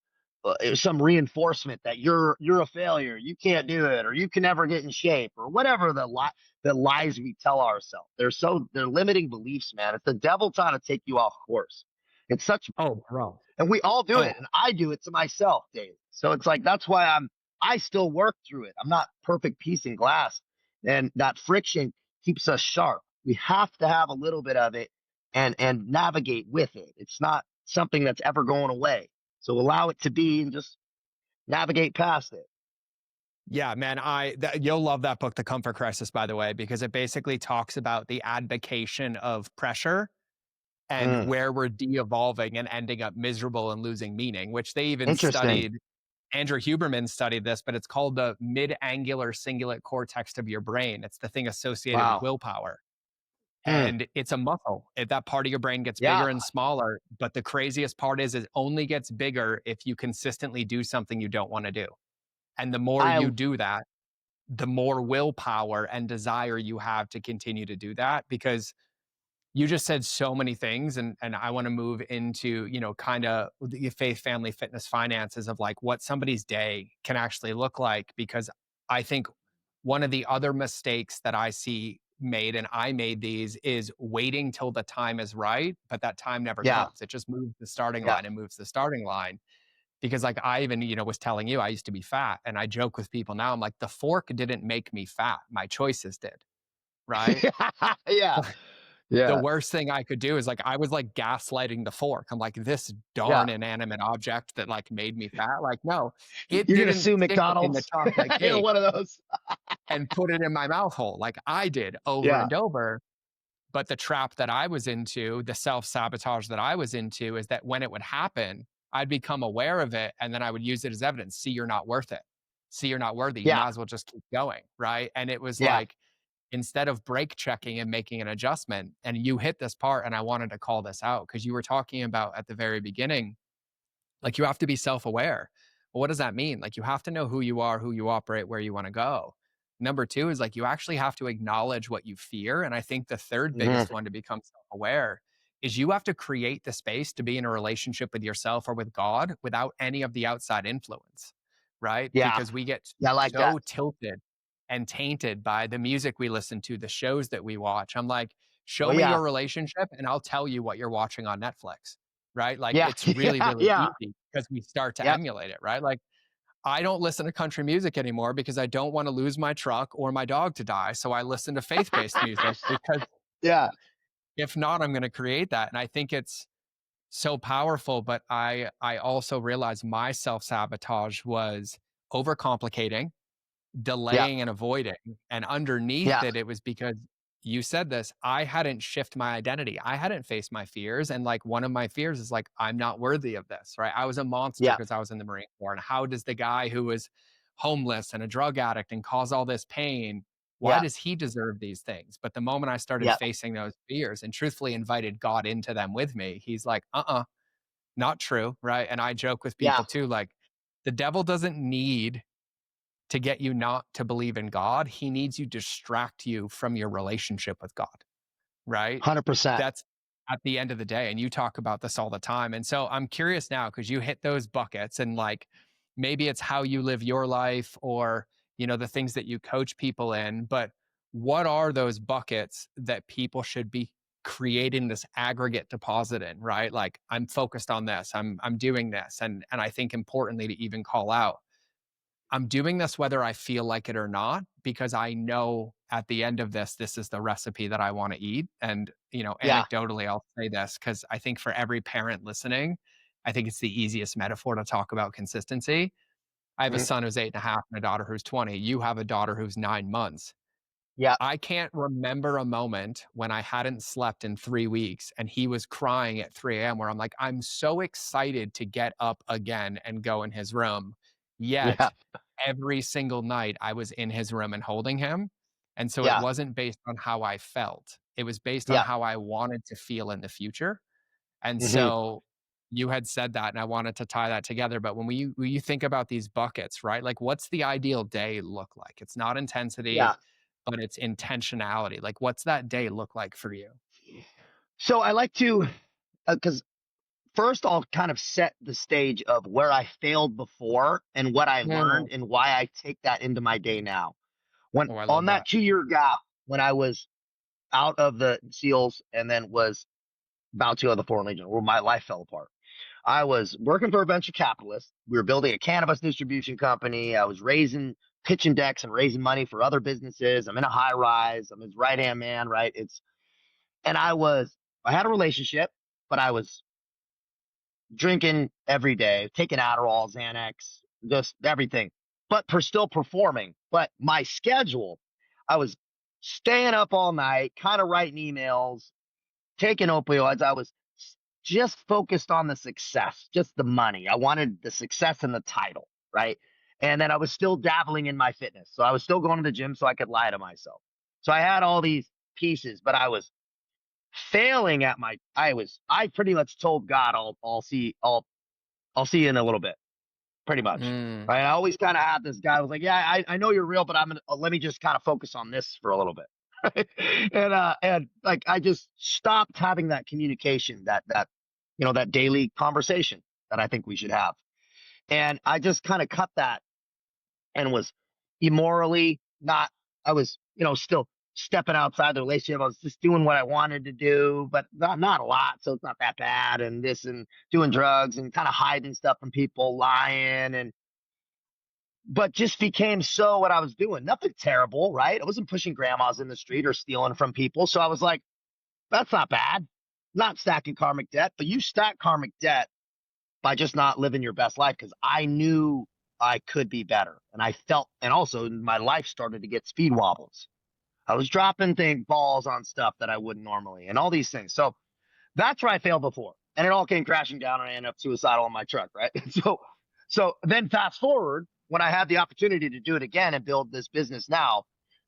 some reinforcement that you're a failure, you can't do it, or you can never get in shape, or whatever the lies we tell ourselves. They're limiting beliefs, man. It's the devil trying to take you off course. It's such Oh, bro. And we all do it. Oh, And I do it to myself, Dave. So it's like, that's why I still work through it. I'm not perfect piece in glass. And that friction keeps us sharp. We have to have a little bit of it and navigate with it. It's not something that's ever going away. So allow it to be and just navigate past it. yeah, man. You'll love that book, The Comfort Crisis, by the way, because it basically talks about the advocation of pressure and Mm, where we're de-evolving and ending up miserable and losing meaning, which they even interesting. studied. Andrew Huberman studied this, but it's called the mid-angular cingulate cortex of your brain. It's the thing associated with Wow. willpower. Mm, And it's a muscle. That part of your brain gets yeah. bigger and smaller. But the craziest part is it only gets bigger if you consistently do something you don't want to do. And the more I you do that, the more willpower and desire you have to continue to do that, because you just said so many things, and I want to move into, kind of the faith, family, fitness, finances of like what somebody's day can actually look like. Because I think one of the other mistakes that I see made, and I made these, is waiting till the time is right, but that time never Yeah. comes. It just moves the starting Yeah. line and moves the starting line. Because like I even, was telling you I used to be fat and I joke with people now. I'm like, the fork didn't make me fat. My choices did. Right. Yeah. The Yeah. worst thing I could do is like I was like gaslighting the fork. I'm like, this darn Yeah. inanimate object that like made me fat. Like, no, it You're gonna didn't sue stick it in the McDonald's? chocolate You're cake one of those. and put it in my mouth hole like I did over Yeah. and over. But the trap that I was into, the self-sabotage that I was into is that when it would happen, I'd become aware of it and then I would use it as evidence. See, you're not worth it. See, you're not worthy. You Yeah. might as well just keep going. Right. And it was Yeah. like, instead of brake checking and making an adjustment, and you hit this part, and I wanted to call this out because you were talking about at the very beginning, like you have to be self-aware. Well, what does that mean? Like you have to know who you are, who you operate, where you want to go. Number two is like you actually have to acknowledge what you fear. And I think the third biggest Mhm. one to become self-aware is you have to create the space to be in a relationship with yourself or with God without any of the outside influence. Right. Yeah. Because we get Yeah, I like so that. tilted and tainted by the music we listen to, the shows that we watch. I'm like, Oh, show me yeah. your relationship and I'll tell you what you're watching on Netflix. Right? Like Yeah. it's really, Yeah. really Yeah. easy because we start to Yep. emulate it, right? Like I don't listen to country music anymore because I don't want to lose my truck or my dog to die. So I listen to faith-based music because Yeah. if not, I'm going to create that. And I think it's so powerful. But I also realized my self-sabotage was overcomplicating, Yeah. delaying and avoiding. And underneath Yeah. it, it was because you said this, I hadn't shift my identity. I hadn't faced my fears. And like one of my fears is like, I'm not worthy of this, right? I was a monster Yeah. because I was in the Marine Corps. And how does the guy who was homeless and a drug addict and cause all this pain, why Yeah. does he deserve these things? But the moment I started Yeah. facing those fears and truthfully invited God into them with me, he's like, not true. Right. And I joke with Yeah. people too, like, the devil doesn't need to get you not to believe in God. He needs you to distract you from your relationship with God, right? 100%. That's at the end of the day. And you talk about this all the time. And so I'm curious now because you hit those buckets and like maybe it's how you live your life or, the things that you coach people in. But what are those buckets that people should be creating this aggregate deposit in, right? Like I'm focused on this, I'm doing this. And I think importantly to even call out I'm doing this whether I feel like it or not, because I know at the end of this, this is the recipe that I want to eat. And, Yeah. anecdotally, I'll say this because I think for every parent listening, I think it's the easiest metaphor to talk about consistency. I have a Mhm. son who's 8.5 and a daughter who's 20. You have a daughter who's 9 months. Yeah. I can't remember a moment when I hadn't slept in 3 weeks and he was crying at 3 a.m. where I'm like, I'm so excited to get up again and go in his room. Yeah. Yet every single night I was in his room and holding him. And so it Yeah. wasn't based on how I felt, it was based on Yeah. how I wanted to feel in the future. And Mhm. so you had said that, and I wanted to tie that together. But when you think about these buckets, right? Like, what's the ideal day look like? It's not intensity, Yeah. but it's intentionality. Like, what's that day look like for you? So I like to, because first I'll kind of set the stage of where I failed before and what I Mm. learned and why I take that into my day now. When Oh, I on love that that. 2 year gap, when I was out of the SEALs and then was about to go to the Foreign Legion, where my life fell apart. I was working for a venture capitalist. We were building a cannabis distribution company. I was pitching decks and raising money for other businesses. I'm in a high rise. I'm his right hand man, right? And I had a relationship, but I was drinking every day, taking Adderall, Xanax, just everything, but still performing. But my schedule, I was staying up all night, kind of writing emails, taking opioids. I was just focused on the success, just the money. I wanted the success and the title, right? And then I was still dabbling in my fitness. So I was still going to the gym so I could lie to myself. So I had all these pieces, but I was failing at I pretty much told God, I'll see you in a little bit, pretty much. Mm. Right. I always kind of had this guy was like, yeah, I know you're real, but let me just kind of focus on this for a little bit. And like, I just stopped having that communication, that daily conversation that I think we should have. And I just kind of cut that and was immorally not, I was, still stepping outside the relationship. I was just doing what I wanted to do, but not a lot. So it's not that bad. And this and doing drugs and kind of hiding stuff from people, lying but just became so what I was doing. Nothing terrible, right? I wasn't pushing grandmas in the street or stealing from people. So I was like, that's not bad. Not stacking karmic debt, but you stack karmic debt by just not living your best life because I knew I could be better. And I felt, and also my life started to get speed wobbles. I was dropping balls on stuff that I wouldn't normally and all these things. So that's where I failed before. And it all came crashing down and I ended up suicidal in my truck, right? So then fast forward when I had the opportunity to do it again and build this business now,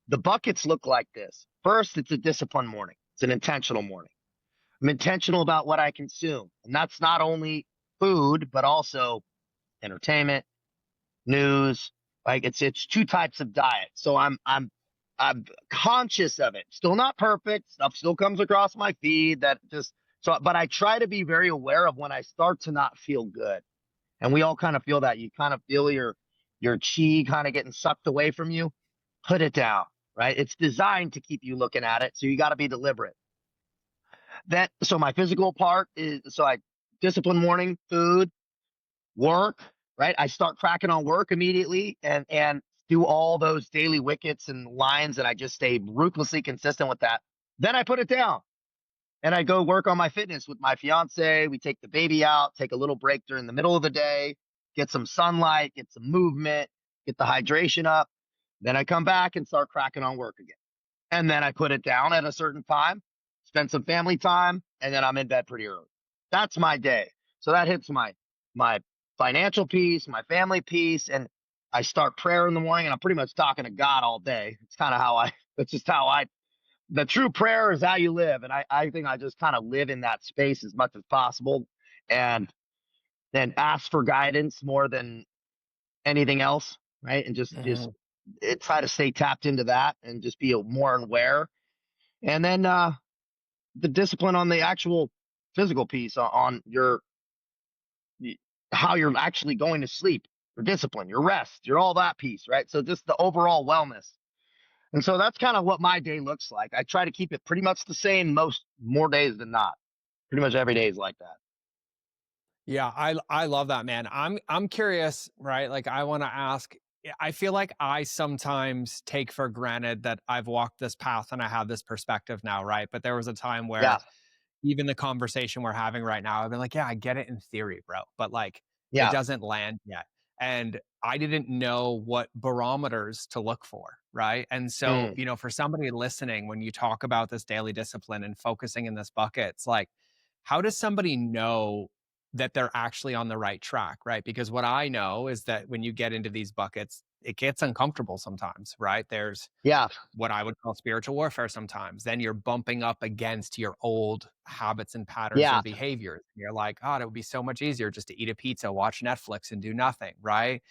the buckets look like this. First, it's a disciplined morning. It's an intentional morning. I'm intentional about what I consume. And that's not only food, but also entertainment, news. Like it's two types of diet. So I'm conscious of it. Still not perfect. Stuff still comes across my feed that just so but I try to be very aware of when I start to not feel good. And we all kind of feel that. You kind of feel your chi kind of getting sucked away from you. Put it down, right? It's designed to keep you looking at it. So you got to be deliberate. So my physical part is so I discipline morning, food, work, right? I start cracking on work immediately and do all those daily wickets and lines, and I just stay ruthlessly consistent with that. Then I put it down and I go work on my fitness with my fiance. We take the baby out, take a little break during the middle of the day, get some sunlight, get some movement, get the hydration up. Then I come back and start cracking on work again. And then I put it down at a certain time, spend some family time, and then I'm in bed pretty early. That's my day. So that hits my financial piece, my family piece, and I start prayer in the morning, and I'm pretty much talking to God all day. It's kind of that's just how the true prayer is how you live. And I think I just kind of live in that space as much as possible and then ask for guidance more than anything else, right? And Mhm. try to stay tapped into that and just be more aware. And then the discipline on the actual physical piece on your how you're actually going to sleep, your discipline, your rest, your all that piece, right? So just the overall wellness. And so that's kind of what my day looks like. I try to keep it pretty much the same more days than not. Pretty much every day is like that. Yeah, I love that, man. I'm curious, right? Like I want to ask, I feel like I sometimes take for granted that I've walked this path and I have this perspective now, right? But there was a time Yeah. where even the conversation we're having right now, I've been like, yeah, I get it in theory, bro, but like it Yeah. doesn't land yet. And I didn't know what barometers to look for, right? And so, Mm. for somebody listening, when you talk about this daily discipline and focusing in this bucket, it's like, how does somebody know that they're actually on the right track, right? Because what I know is that when you get into these buckets, it gets uncomfortable sometimes, right? There's Yeah. what I would call spiritual warfare sometimes. Then you're bumping up against your old habits and patterns Yeah. and behaviors. You're like, oh, it would be so much easier just to eat a pizza, watch Netflix, and do nothing, right?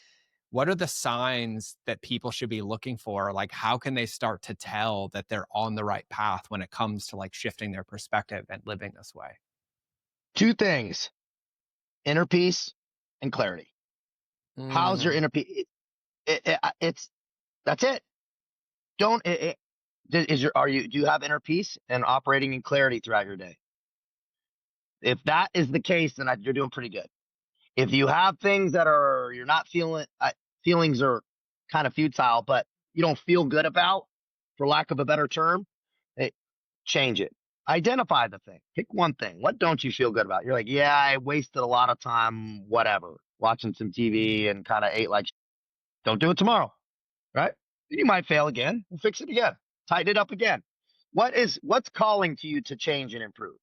What are the signs that people should be looking for? Like, how can they start to tell that they're on the right path when it comes to like shifting their perspective and living this way? Two things: inner peace and clarity. How's your Mm, inner peace? It's that's it. Don't is your are you do you have inner peace and operating in clarity throughout your day? If that is the case, then you're doing pretty good. If you have things that are you're not feeling, feelings are kind of futile, but you don't feel good about, for lack of a better term, eh, change it. Identify the thing. Pick one thing. What don't you feel good about? You're like, yeah, I wasted a lot of time, whatever, watching some TV and kind of ate like. Don't do it tomorrow, right? You might fail again. We'll fix it again. Tighten it up again. What's calling to you to change and improve?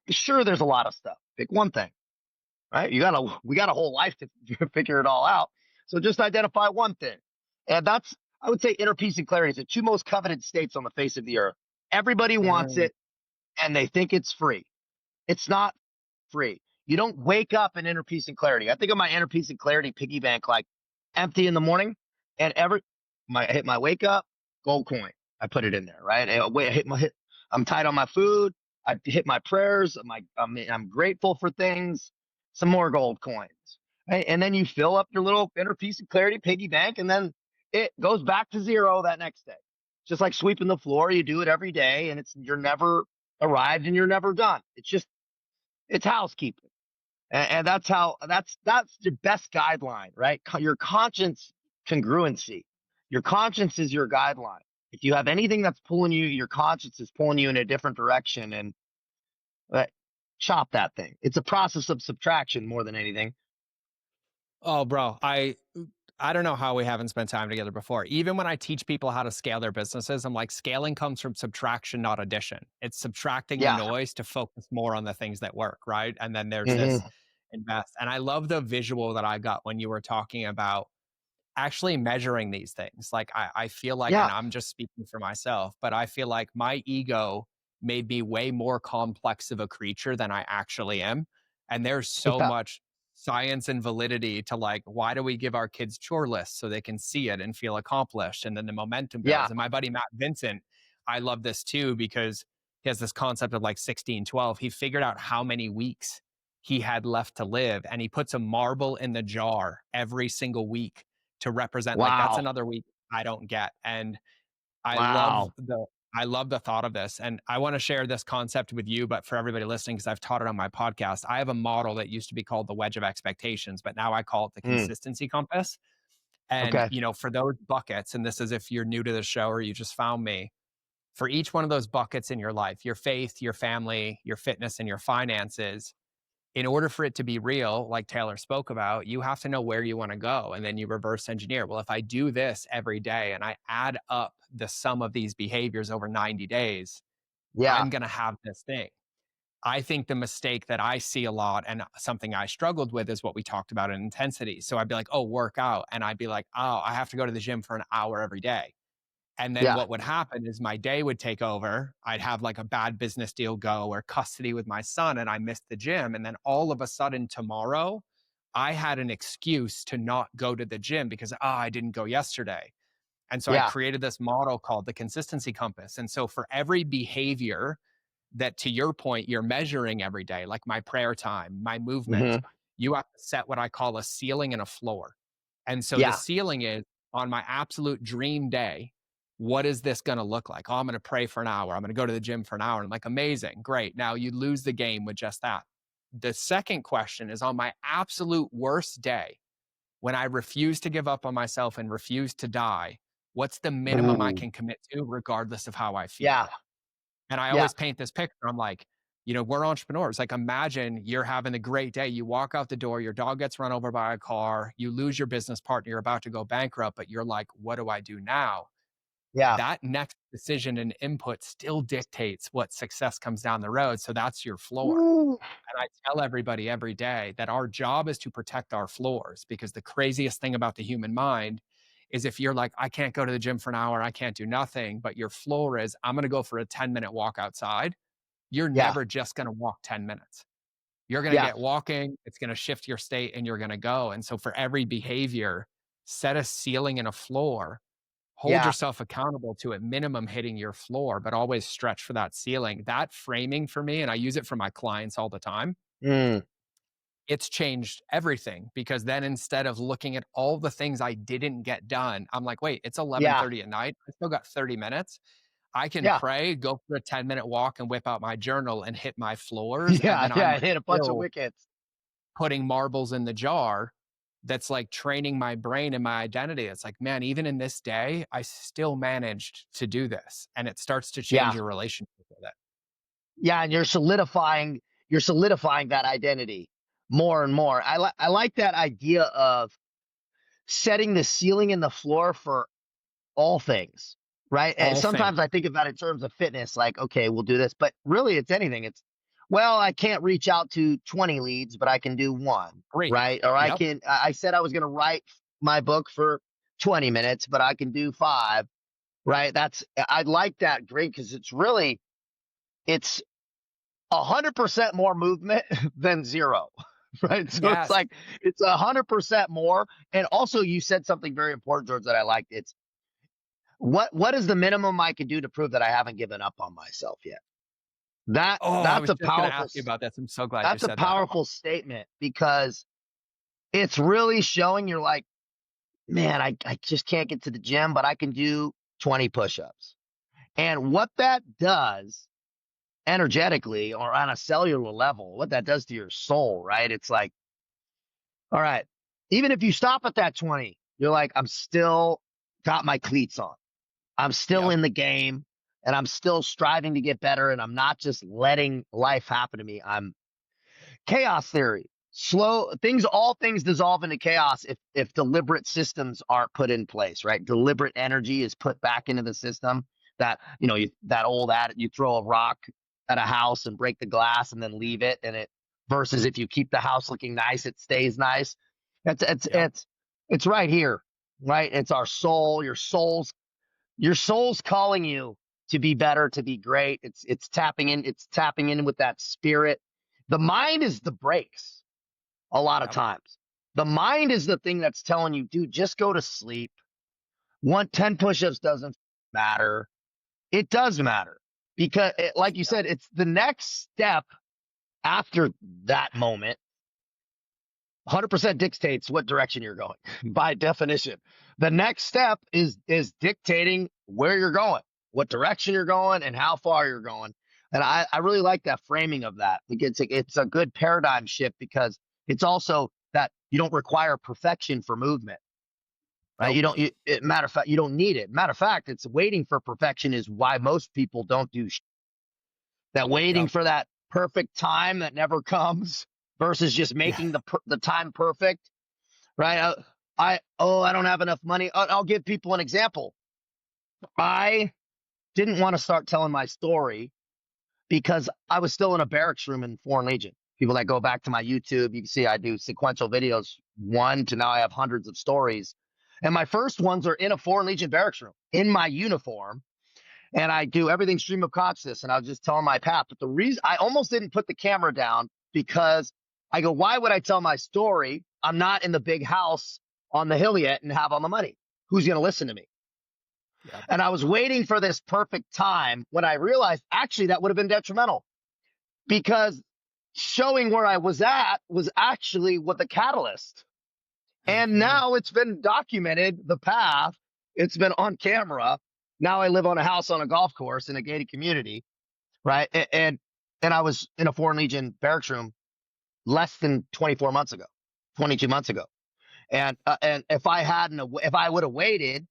Sure, there's a lot of stuff. Pick one thing, right? We got a whole life to figure it all out. So just identify one thing. And I would say inner peace and clarity is the two most coveted states on the face of the earth. Everybody wants mm, it and they think it's free. It's not free. You don't wake up in inner peace and clarity. I think of my inner peace and clarity piggy bank like empty in the morning and I hit my wake up, gold coin. I put it in there, right? I'm tight on my food. I hit my prayers. I'm grateful for things. Some more gold coins, right? And then you fill up your little inner peace and clarity piggy bank, and then it goes back to zero that next day. Just like sweeping the floor, you do it every day, and you're never arrived and you're never done. It's housekeeping. And that's your best guideline, right? Your conscience congruency. Your conscience is your guideline. If you have anything that's pulling you, your conscience is pulling you in a different direction, and uh, chop that thing. It's a process of subtraction more than anything. Oh, bro, I don't know how we haven't spent time together before. Even when I teach people how to scale their businesses, I'm like, scaling comes from subtraction, not addition. It's subtracting the Yeah. noise to focus more on the things that work, right? And then there's this Hmm. invest. And I love the visual that I got when you were talking about actually measuring these things. Like I feel like, and Yeah. I'm just speaking for myself, but I feel like my ego made me way more complex of a creature than I actually am. And there's so Yeah. much science and validity to like, why do we give our kids chore lists so they can see it and feel accomplished? And then the momentum Yeah. builds. And my buddy Matt Vincent, I love this too, because he has this concept of like 16-12. He figured out how many weeks he had left to live, and he puts a marble in the jar every single week to represent, like, that's Wow. another week I don't get. And I love Wow. the I love the thought of this. And I want to share this concept with you, but for everybody listening, because I've taught it on my podcast. I have a model that used to be called the wedge of expectations, but now I call it the Mm. consistency compass. And Okay. for those buckets, and this is if you're new to the show or you just found me, for each one of those buckets in your life, your faith, your family, your fitness, and your finances, in order for it to be real, like Taylor spoke about, you have to know where you want to go. And then you reverse engineer. Well, if I do this every day and I add up the sum of these behaviors over 90 days, Yeah. I'm going to have this thing. I think the mistake that I see a lot and something I struggled with is what we talked about in intensity. So I'd be like, oh, work out. And I'd be like, oh, I have to go to the gym for an hour every day. And then Yeah. what would happen is my day would take over. I'd have like a bad business deal go or custody with my son, and I missed the gym. And then all of a sudden, tomorrow, I had an excuse to not go to the gym because, I didn't go yesterday. And so I Yeah. created this model called the consistency compass. And so for every behavior that, to your point, you're measuring every day, like my prayer time, my movement, Hmm. you have to set what I call a ceiling and a floor. And so the Yeah. ceiling is, on my absolute dream day, what is this going to look like? Oh, I'm going to pray for an hour. I'm going to go to the gym for an hour. And I'm like, amazing. Great. Now you lose the game with just that. The second question is, on my absolute worst day, when I refuse to give up on myself and refuse to die, what's the minimum I Ooh. can commit to, regardless of how I feel? Yeah. And I Yeah. always paint this picture. I'm like, we're entrepreneurs. Like, imagine you're having a great day. You walk out the door, your dog gets run over by a car, you lose your business partner, you're about to go bankrupt, but you're like, what do I do now? Yeah. That next decision and input still dictates what success comes down the road. So that's your floor. Ooh. And I tell everybody every day that our job is to protect our floors, because the craziest thing about the human mind is, if you're like, I can't go to the gym for an hour, I can't do nothing, but your floor is, I'm going to go for a 10-minute walk outside. You're Yeah. never just going to walk 10 minutes. You're going to Yeah. get walking, it's going to shift your state, and you're going to go. And so for every behavior, set a ceiling and a floor. Hold Yeah. yourself accountable to, at minimum, hitting your floor, but always stretch for that ceiling. That framing for me, and I use it for my clients all the time, Mm. it's changed everything, because then, instead of looking at all the things I didn't get done, I'm like, wait, it's Yeah. 11:30 at night. I still got 30 minutes. I can Yeah. pray, go for a 10-minute walk, and whip out my journal and hit my floors. And Yeah. then I'm Yeah. Hit a bunch of still wickets. putting marbles in the jar. That's like training my brain and my identity. It's like, man, even in this day, I still managed to do this. And it starts to change Yeah. your relationship with it. Yeah. And you're solidifying that identity more and more. I like that idea of setting the ceiling and the floor for all things, right? And All things. sometimes I think about it in terms of fitness, like, okay, we'll do this, but really it's anything. It's, well, I can't reach out to 20 leads, but I can do one, Great. right? Or Yep. I said I was going to write my book for 20 minutes, but I can do five, right? I like that great, because it's 100% more movement than zero. Right. So it's Yes. like, it's 100% more. And also, you said something very important, George, that I liked. It's, what is the minimum I can do to prove that I haven't given up on myself yet? That Oh, I that's was a just going to powerful ask you about this. I'm so glad you that's a said that. powerful statement, because it's really showing you're like, man, I just can't get to the gym, but I can do 20 push-ups. And what that does energetically or on a cellular level, what that does to your soul, right? It's like, all right, even if you stop at that 20, you're like, I'm still got my cleats on. I'm still Yep. in the game and I'm still striving to get better. And I'm not just letting life happen to me. I'm chaos theory. All things dissolve into chaos if deliberate systems aren't put in place, right? Deliberate energy is put back into the system. That that old adage, you throw a rock at a house and break the glass and then leave it, and it versus if you keep the house looking nice, it stays nice. Yep. It's right here, right? It's our soul. Your soul's calling you to be better, to be great. It's tapping in. It's tapping in with that spirit. The mind is the brakes a lot of Yep. times. The mind is the thing that's telling you, dude, just go to sleep. 10 push-ups doesn't matter. It does matter because, like you said, it's the next step after that moment. 100% dictates what direction you're going by definition. The next step is dictating where you're going, what direction you're going, and how far you're going. And I really like that framing of that. It's a good paradigm shift because it's also that you don't require perfection for movement, right? Nope. Matter of fact, you don't need it. Matter of fact, it's waiting for perfection is why most people don't do that. Waiting Yep. for that perfect time that never comes versus just Yeah. making the time perfect, right? I don't have enough money. I'll give people an example. I didn't want to start telling my story because I was still in a barracks room in Foreign Legion. People that go back to my YouTube, you can see I do sequential videos, one to now I have hundreds of stories. And my first ones are in a Foreign Legion barracks room in my uniform. And I do everything stream of consciousness. And I was just telling my path. But the reason I almost didn't put the camera down because I go, why would I tell my story? I'm not in the big house on the hill yet and have all the money. Who's going to listen to me? Yep. And I was waiting for this perfect time when I realized actually that would have been detrimental because showing where I was at was actually what the catalyst. And Mm-hmm. now it's been documented, the path, it's been on camera. Now I live on a house on a golf course in a gated community, right? And I was in a Foreign Legion barracks room less than 24 months ago, 22 months ago. And if I would have waited,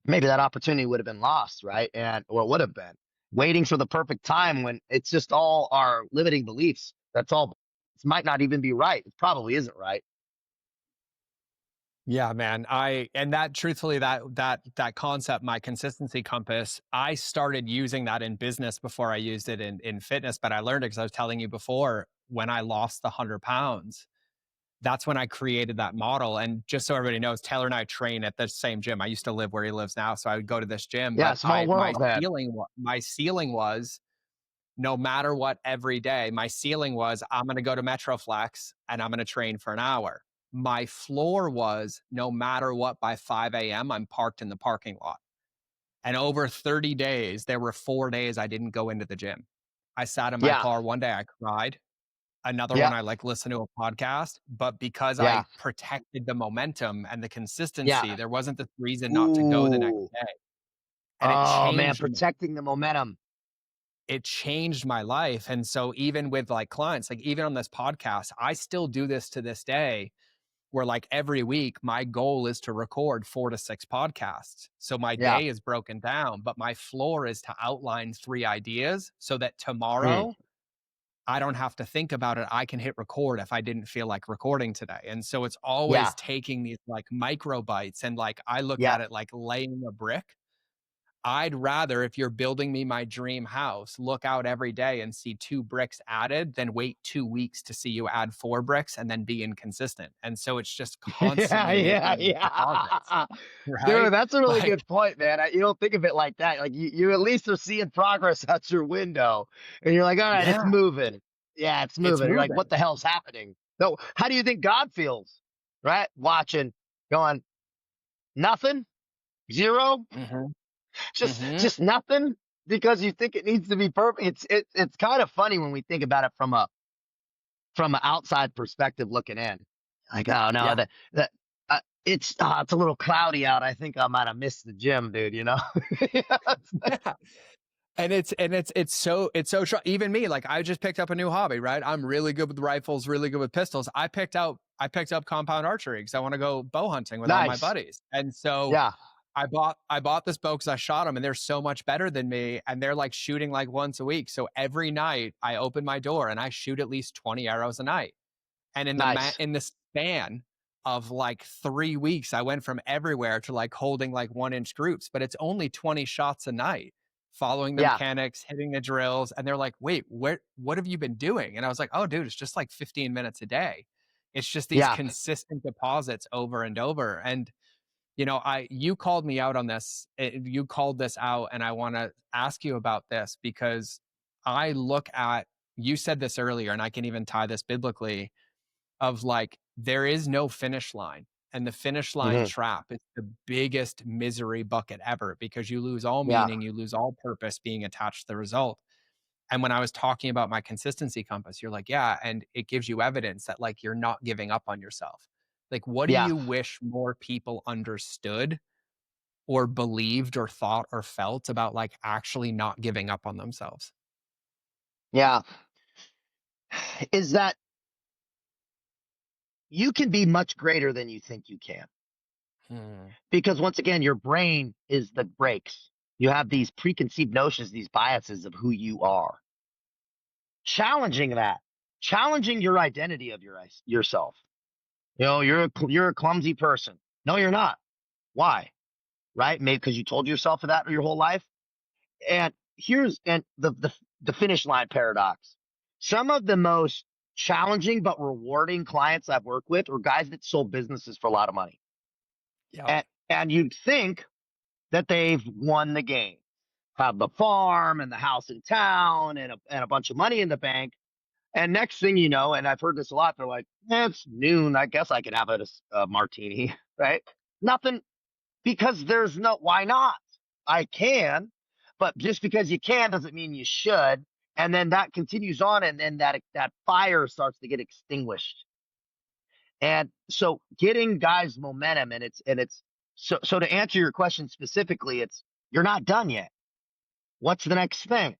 maybe that opportunity would have been lost, right? Or would have been waiting for the perfect time when it's just all our limiting beliefs. That's all. It might not even be right. It probably isn't right. Yeah, man. And that truthfully, that concept, my consistency compass, I started using that in business before I used it in fitness, but I learned it because I was telling you before, when I lost the 100 pounds, that's when I created that model. And just so everybody knows, Taylor and I train at the same gym. I used to live where he lives now, so I would go to this gym. Yeah, But small world, man. my ceiling was no matter what every day. My ceiling was I'm going to go to Metroflex and I'm going to train for an hour. My floor was no matter what by 5 a.m. I'm parked in the parking lot. And over 30 days, there were 4 days I didn't go into the gym. I sat in my Yeah, car one day, I cried. Another yeah, one, I like listened to a podcast, but because I yeah, protected the momentum and the consistency, yeah. there wasn't this reason not to go the next Ooh. day. And Oh man, protecting the momentum. it changed my life. And so even with like clients, like even on this podcast, I still do this to this day where like every week my goal is to record 4 to 6 podcasts. So my Yeah. day is broken down, but my floor is to outline 3 ideas so that Mm. tomorrow I don't have to think about it. I can hit record if I didn't feel like recording today. And so it's Yeah. always taking these like micro bites. And like I look Yeah. at it like laying a brick. I'd rather, if you're building me my dream house, look out every day and see 2 bricks added than wait 2 weeks to see you add 4 bricks and then be inconsistent. And so it's just Yeah, constantly yeah, making these deposits, yeah. Dude, right? that's a really Like, good point, man. You don't think of it like that. Like you at least are seeing progress out your window, and you're like, all right, it's yeah, moving. Yeah, it's it's moving. You're like, what moving. the hell's happening? No, how do you think God feels? Right? Watching, going, nothing, zero, Hmm. Hmm. just nothing, because you think it needs to be perfect. It's kind of funny when we think about it from an outside perspective looking in. Like, oh no, Yeah. that it's a little cloudy out. I think I might have missed the gym, dude, you know? It's like, Yeah. It's so even me, like I just picked up a new hobby, right? I'm really good with rifles, really good with pistols. I picked up compound archery because I want to go bow hunting with all my nice. buddies. And so Yeah, I bought this bow because I shot them and they're so much better than me. And they're like shooting like once a week. So every night I open my door and I shoot at least 20 arrows a night. And nice. in the span of like 3 weeks, I went from everywhere to like holding like 1 inch groups, but it's only 20 shots a night, following the Yeah, mechanics, hitting the drills. And they're like, wait, what have you been doing? And I was like, oh, dude, it's just like 15 minutes a day. It's just these yeah, consistent deposits over and over. And you called me out on this. You called this out, and I want to ask you about this because I look at, you said this earlier, and I can even tie this biblically of like, there is no finish line. And the finish line hmm, trap is the biggest misery bucket ever because you lose all yeah, meaning, you lose all purpose being attached to the result. And when I was talking about my consistency compass, you're like, yeah, and it gives you evidence that like you're not giving up on yourself. Like, what do yeah, you wish more people understood or believed or thought or felt about like actually not giving up on themselves? yeah. Is that you can be much greater than you think you can. Hmm. Because once again, your brain is the brakes. You have these preconceived notions, these biases of who you are. Challenging that, challenging your identity of yourself. You know, you're a clumsy person. No, you're not. Why? Right? Maybe because you told yourself that your whole life. And here's and the finish line paradox. Some of the most challenging but rewarding clients I've worked with are guys that sold businesses for a lot of money. Yep. And you'd think that they've won the game, have the farm and the house in town and a bunch of money in the bank. And next thing you know, and I've heard this a lot, they're like, it's noon. I guess I can have a martini, right? Nothing, because there's no, why not? I can, but just because you can doesn't mean you should. And then that continues on, and then that fire starts to get extinguished. And so getting guys momentum, and it's so to answer your question specifically, it's you're not done yet. What's the next thing?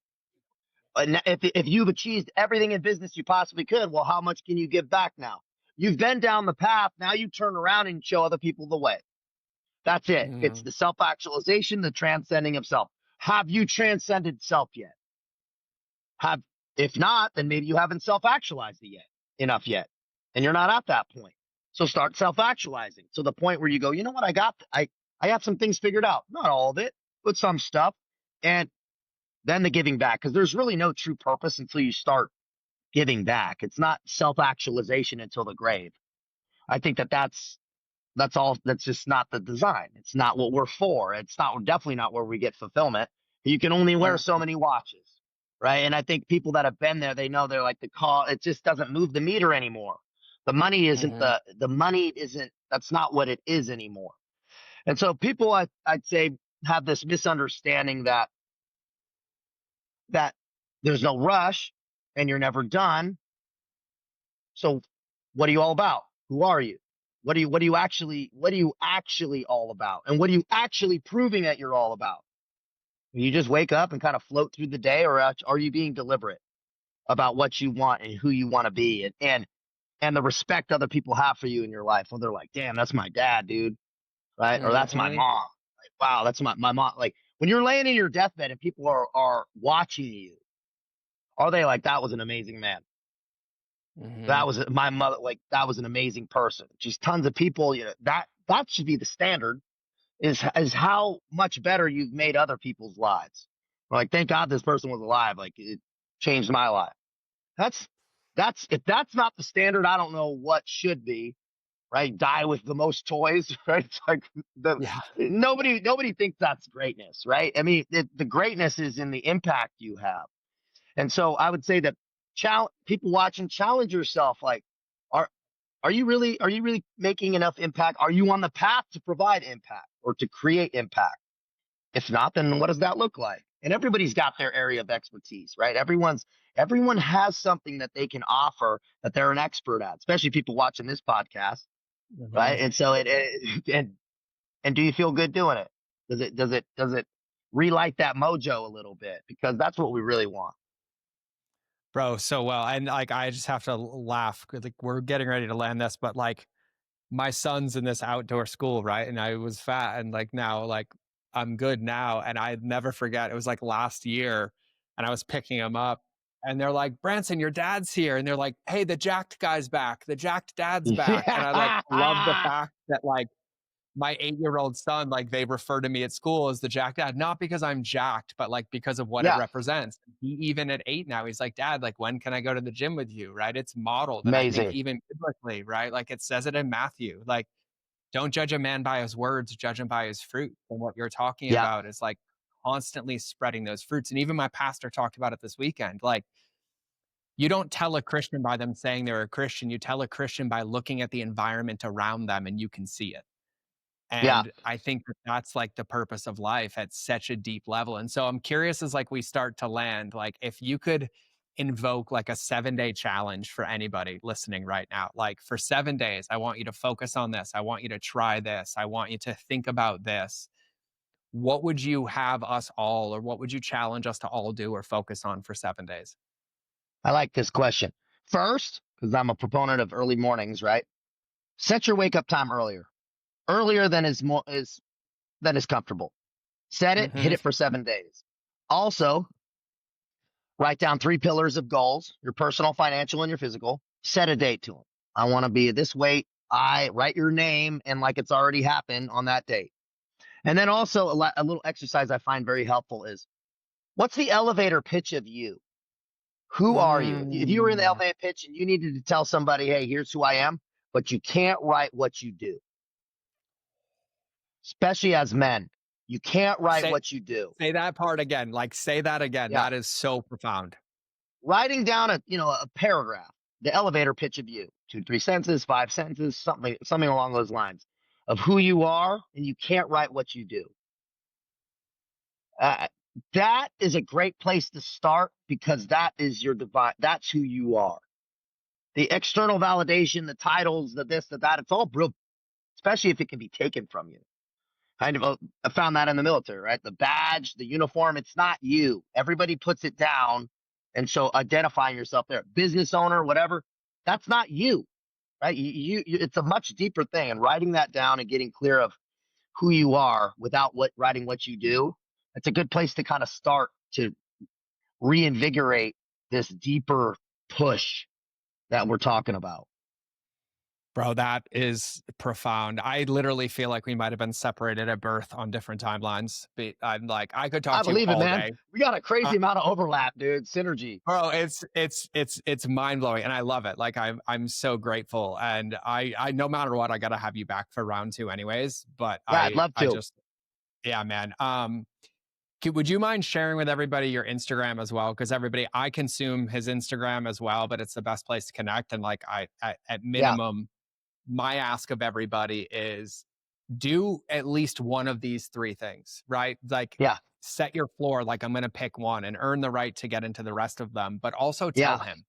And if you've achieved everything in business you possibly could, well, how much can you give back now? You've been down the path. Now you turn around and show other people the way. That's it. It's Mhm. the self actualization, the transcending of self. Have you transcended self yet? Have If not, then maybe you haven't self actualized it yet enough yet, and you're not at that point. So start self actualizing to the point where you go, you know what, I have some things figured out, not all of it, but some stuff, and then the giving back, because there's really no true purpose until you start giving back. It's not self actualization until the grave. I think that's all. That's just not the design. It's not what we're for. It's not definitely not where we get fulfillment. You can only wear so many watches, right? And I think people that have been there, they know they're like the call. It just doesn't move the meter anymore. The money isn't Mhm. the money isn't. That's not what it is anymore. And so people, I'd say, have this misunderstanding that there's no rush and you're never done. So what are you all about? Who are you? What are you actually all about? And what are you actually proving that you're all about? You just wake up and kind of float through the day, or are you being deliberate about what you want and who you want to be, and the respect other people have for you in your life? Well, they're like, damn, that's my dad, dude, right? Or that's my Mhm. mom. Like, wow, that's my mom. Like when you're laying in your deathbed and people are watching you, are they like, that was an amazing man? That Mhm. was my mother. Like that was an amazing person. Just tons of people. You know that should be the standard. Is how much better you've made other people's lives. Like thank God this person was alive. Like it changed my life. That's that's if that's not the standard, I don't know what should be. Right? Die with the most toys. Right? It's like the Yeah. nobody thinks that's greatness. Right? I mean, the greatness is in the impact you have. And so I would say that people watching, challenge yourself. Like, are are you really making enough impact? Are you on the path to provide impact or to create impact? If not, then what does that look like? And everybody's got their area of expertise, right? Everyone has something that they can offer that they're an expert at, especially people watching this podcast. right? Mhm. And so and do you feel good doing it? Does it relight that mojo a little bit? Because that's what we really want. Bro, so well, and, like, I just have to laugh 'cause, like, we're getting ready to land this, but, like, my son's in this outdoor school, right? And I was fat and, like, now, like, I'm good now, and I never forget, it was, like, last year, and I was picking him up, and they're like, "Branson, your dad's here," and they're like, "Hey, the jacked guy's back. The jacked dad's back," and I, like, love the Yeah. fact that, like, my 8-year-old son, like, they refer to me at school as the Jack Dad, not because I'm jacked, but, like, because of what it Yeah. represents. He even at 8 now, he's like, "Dad, like, when can I go to the gym with you?" Right? It's modeled, and I think Amazing. even biblically, right? Like, it says it in Matthew, like, "Don't judge a man by his words, judge him by his fruit." And what you're talking Yeah. about is, like, constantly spreading those fruits, and even my pastor talked about it this weekend, like, you don't tell a Christian by them saying they're a Christian, you tell a Christian by looking at the environment around them, and you can see it. Yeah. And I think that that's like the purpose of life at such a deep level. And so I'm curious as like we start to land, like if you could invoke like a 7-day challenge for anybody listening right now, like for 7 days, I want you to focus on this. I want you to try this. I want you to think about this. What would you have us all, or what would you challenge us to all do or focus on for 7 days? I like this question. First, because I'm a proponent of early mornings, right? Set your wake up time earlier. Earlier than is comfortable. Set it, hit Hmm. it for 7 days. Also, write down 3 pillars of goals: your personal, financial, and your physical. Set a date to them. I want to be this weight. I write your name and like it's already happened on that date. And then also a little exercise I find very helpful is, what's the elevator pitch of you? Who are you? If you were in the Mm. elevator pitch and you needed to tell somebody, hey, here's who I am, but you can't write what you do, especially as men, you can't write Say what you do. say that part again. Like say that again. Yeah. That is so profound. Writing down a paragraph, the elevator pitch of you, 2 3 sentences, 5 sentences, something along those lines of who you are, and you can't write what you do. Uh, that is a great place to start because that is your divine. That's who you are. The external validation, the titles, the this, the that, it's all brilliant, especially if it can be taken from you. I found that in the military, right? The badge, the uniform, it's not you. Everybody puts it down. And so identifying yourself there, business owner, whatever, that's not you, right? It's a much deeper thing. And writing that down and getting clear of who you are without writing what you do, it's a good place to kind of start to reinvigorate this deeper push that we're talking about. Bro, that is profound. I literally feel like we might have been separated at birth on different timelines. But I'm like, I could talk I to you believe it, all man. day. We got a Uh, crazy amount of overlap, dude. Synergy. bro, it's mind blowing, and I love it. Like I'm so grateful, and I no matter what, I gotta have you back for round two, anyways. But Yeah, I'd love I to. just yeah, man. Would you mind sharing with everybody your Instagram as well? Because everybody, I consume his Instagram as well, but it's the best place to connect. And like at Yeah, minimum, my ask of everybody is do at least one of these three things, right? Like yeah, set your floor, like I'm going to pick one and earn the right to get into the rest of them, but also tell yeah. him,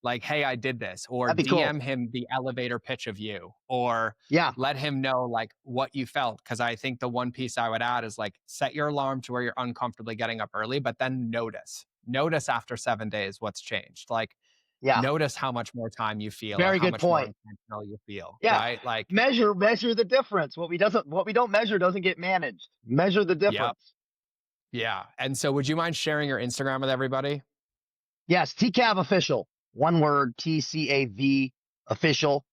like, hey, I did this, or That'd be cool. DM him the elevator pitch of you, or Yeah, let him know like what you felt. Cause I think the one piece I would add is like set your alarm to where you're uncomfortably getting up early, but then notice after 7 days what's changed. Like, yeah. notice how much more time you feel or Very how good much more point. intentional you feel, Yeah. right? Like, Measure the difference. What we don't measure doesn't get managed. Measure the yep. difference. Yeah. And so would you mind sharing your Instagram with everybody? Yes, TCAV official. One word, TCAV official.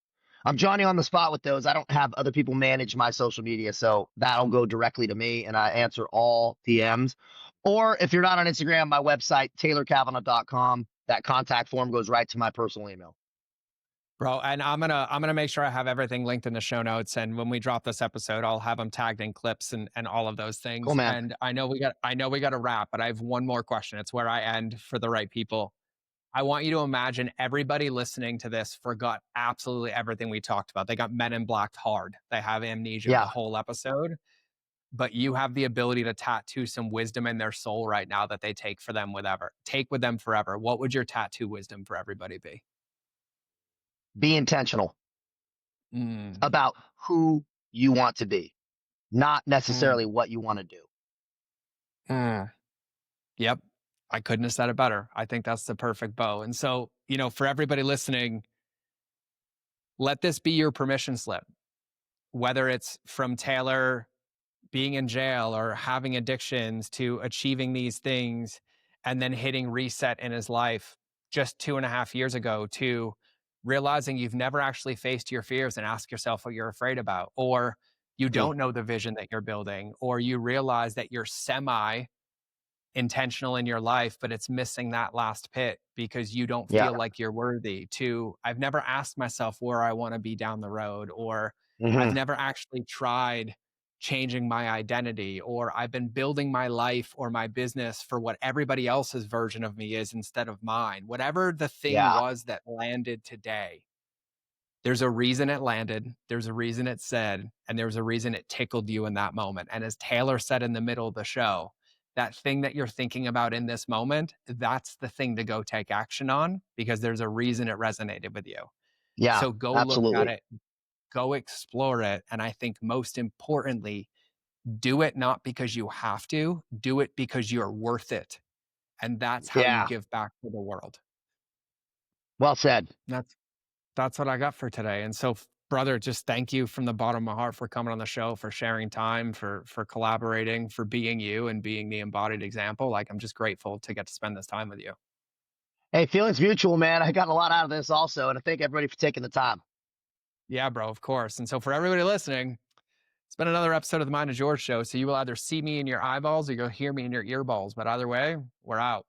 I'm Johnny on the spot with those. I don't have other people manage my social media, so that'll go directly to me and I answer all DMs. Or if you're not on Instagram, my website, taylorcavanaugh.com, that contact form goes right to my personal email. Bro, and I'm gonna make sure I have everything linked in the show notes. And when we drop this episode, I'll have them tagged in clips and all of those Cool, things. man. And I know we got to wrap, but I have one more question. It's where I end for the right people. I want you to imagine everybody listening to this forgot absolutely everything we talked about. They got Men in Blacked hard. They have amnesia the Yeah. whole episode, but you have the ability to tattoo some wisdom in their soul right now that they take with them forever. What would your tattoo wisdom for everybody be? Be intentional. Mm, about who you want to be, not mm, necessarily what you want to do. mm. Yep. I couldn't have said it better. I think that's the perfect bow. And so, for everybody listening, let this be your permission slip, whether it's from Taylor being in jail or having addictions to achieving these things and then hitting reset in his life just 2.5 years ago to realizing you've never actually faced your fears and ask yourself what you're afraid about, or you Mm, don't know the vision that you're building, or you realize that you're semi intentional in your life, but it's missing that last pit because you don't yeah. feel like you're worthy. To, I've never asked myself where I want to be down the road, or I've Hmm. never actually tried changing my identity, or I've been building my life or my business for what everybody else's version of me is instead of mine. Whatever the thing Yeah. was that landed today, there's a reason it landed, there's a reason it said, and there's a reason it tickled you in that moment. And as Taylor said in the middle of the show, that thing that you're thinking about in this moment, that's the thing to go take action on because there's a reason it resonated with you. Yeah. So go look at Absolutely. it, go explore it. And I think most importantly, do it not because you have to, do it because you're worth it. And that's how you Yeah. give back to the world. Well said. That's what I got for today. And so, brother, just thank you from the bottom of my heart for coming on the show, for sharing time, for collaborating, for being you and being the embodied example. Like, I'm just grateful to get to spend this time with you. Hey, feelings mutual, man. I got a lot out of this also, and I thank everybody for taking the time. Yeah, bro, of course. And so, for everybody listening, it's been another episode of the Mind is Yours show. So you will either see me in your eyeballs or you'll hear me in your earballs. But either way, we're out.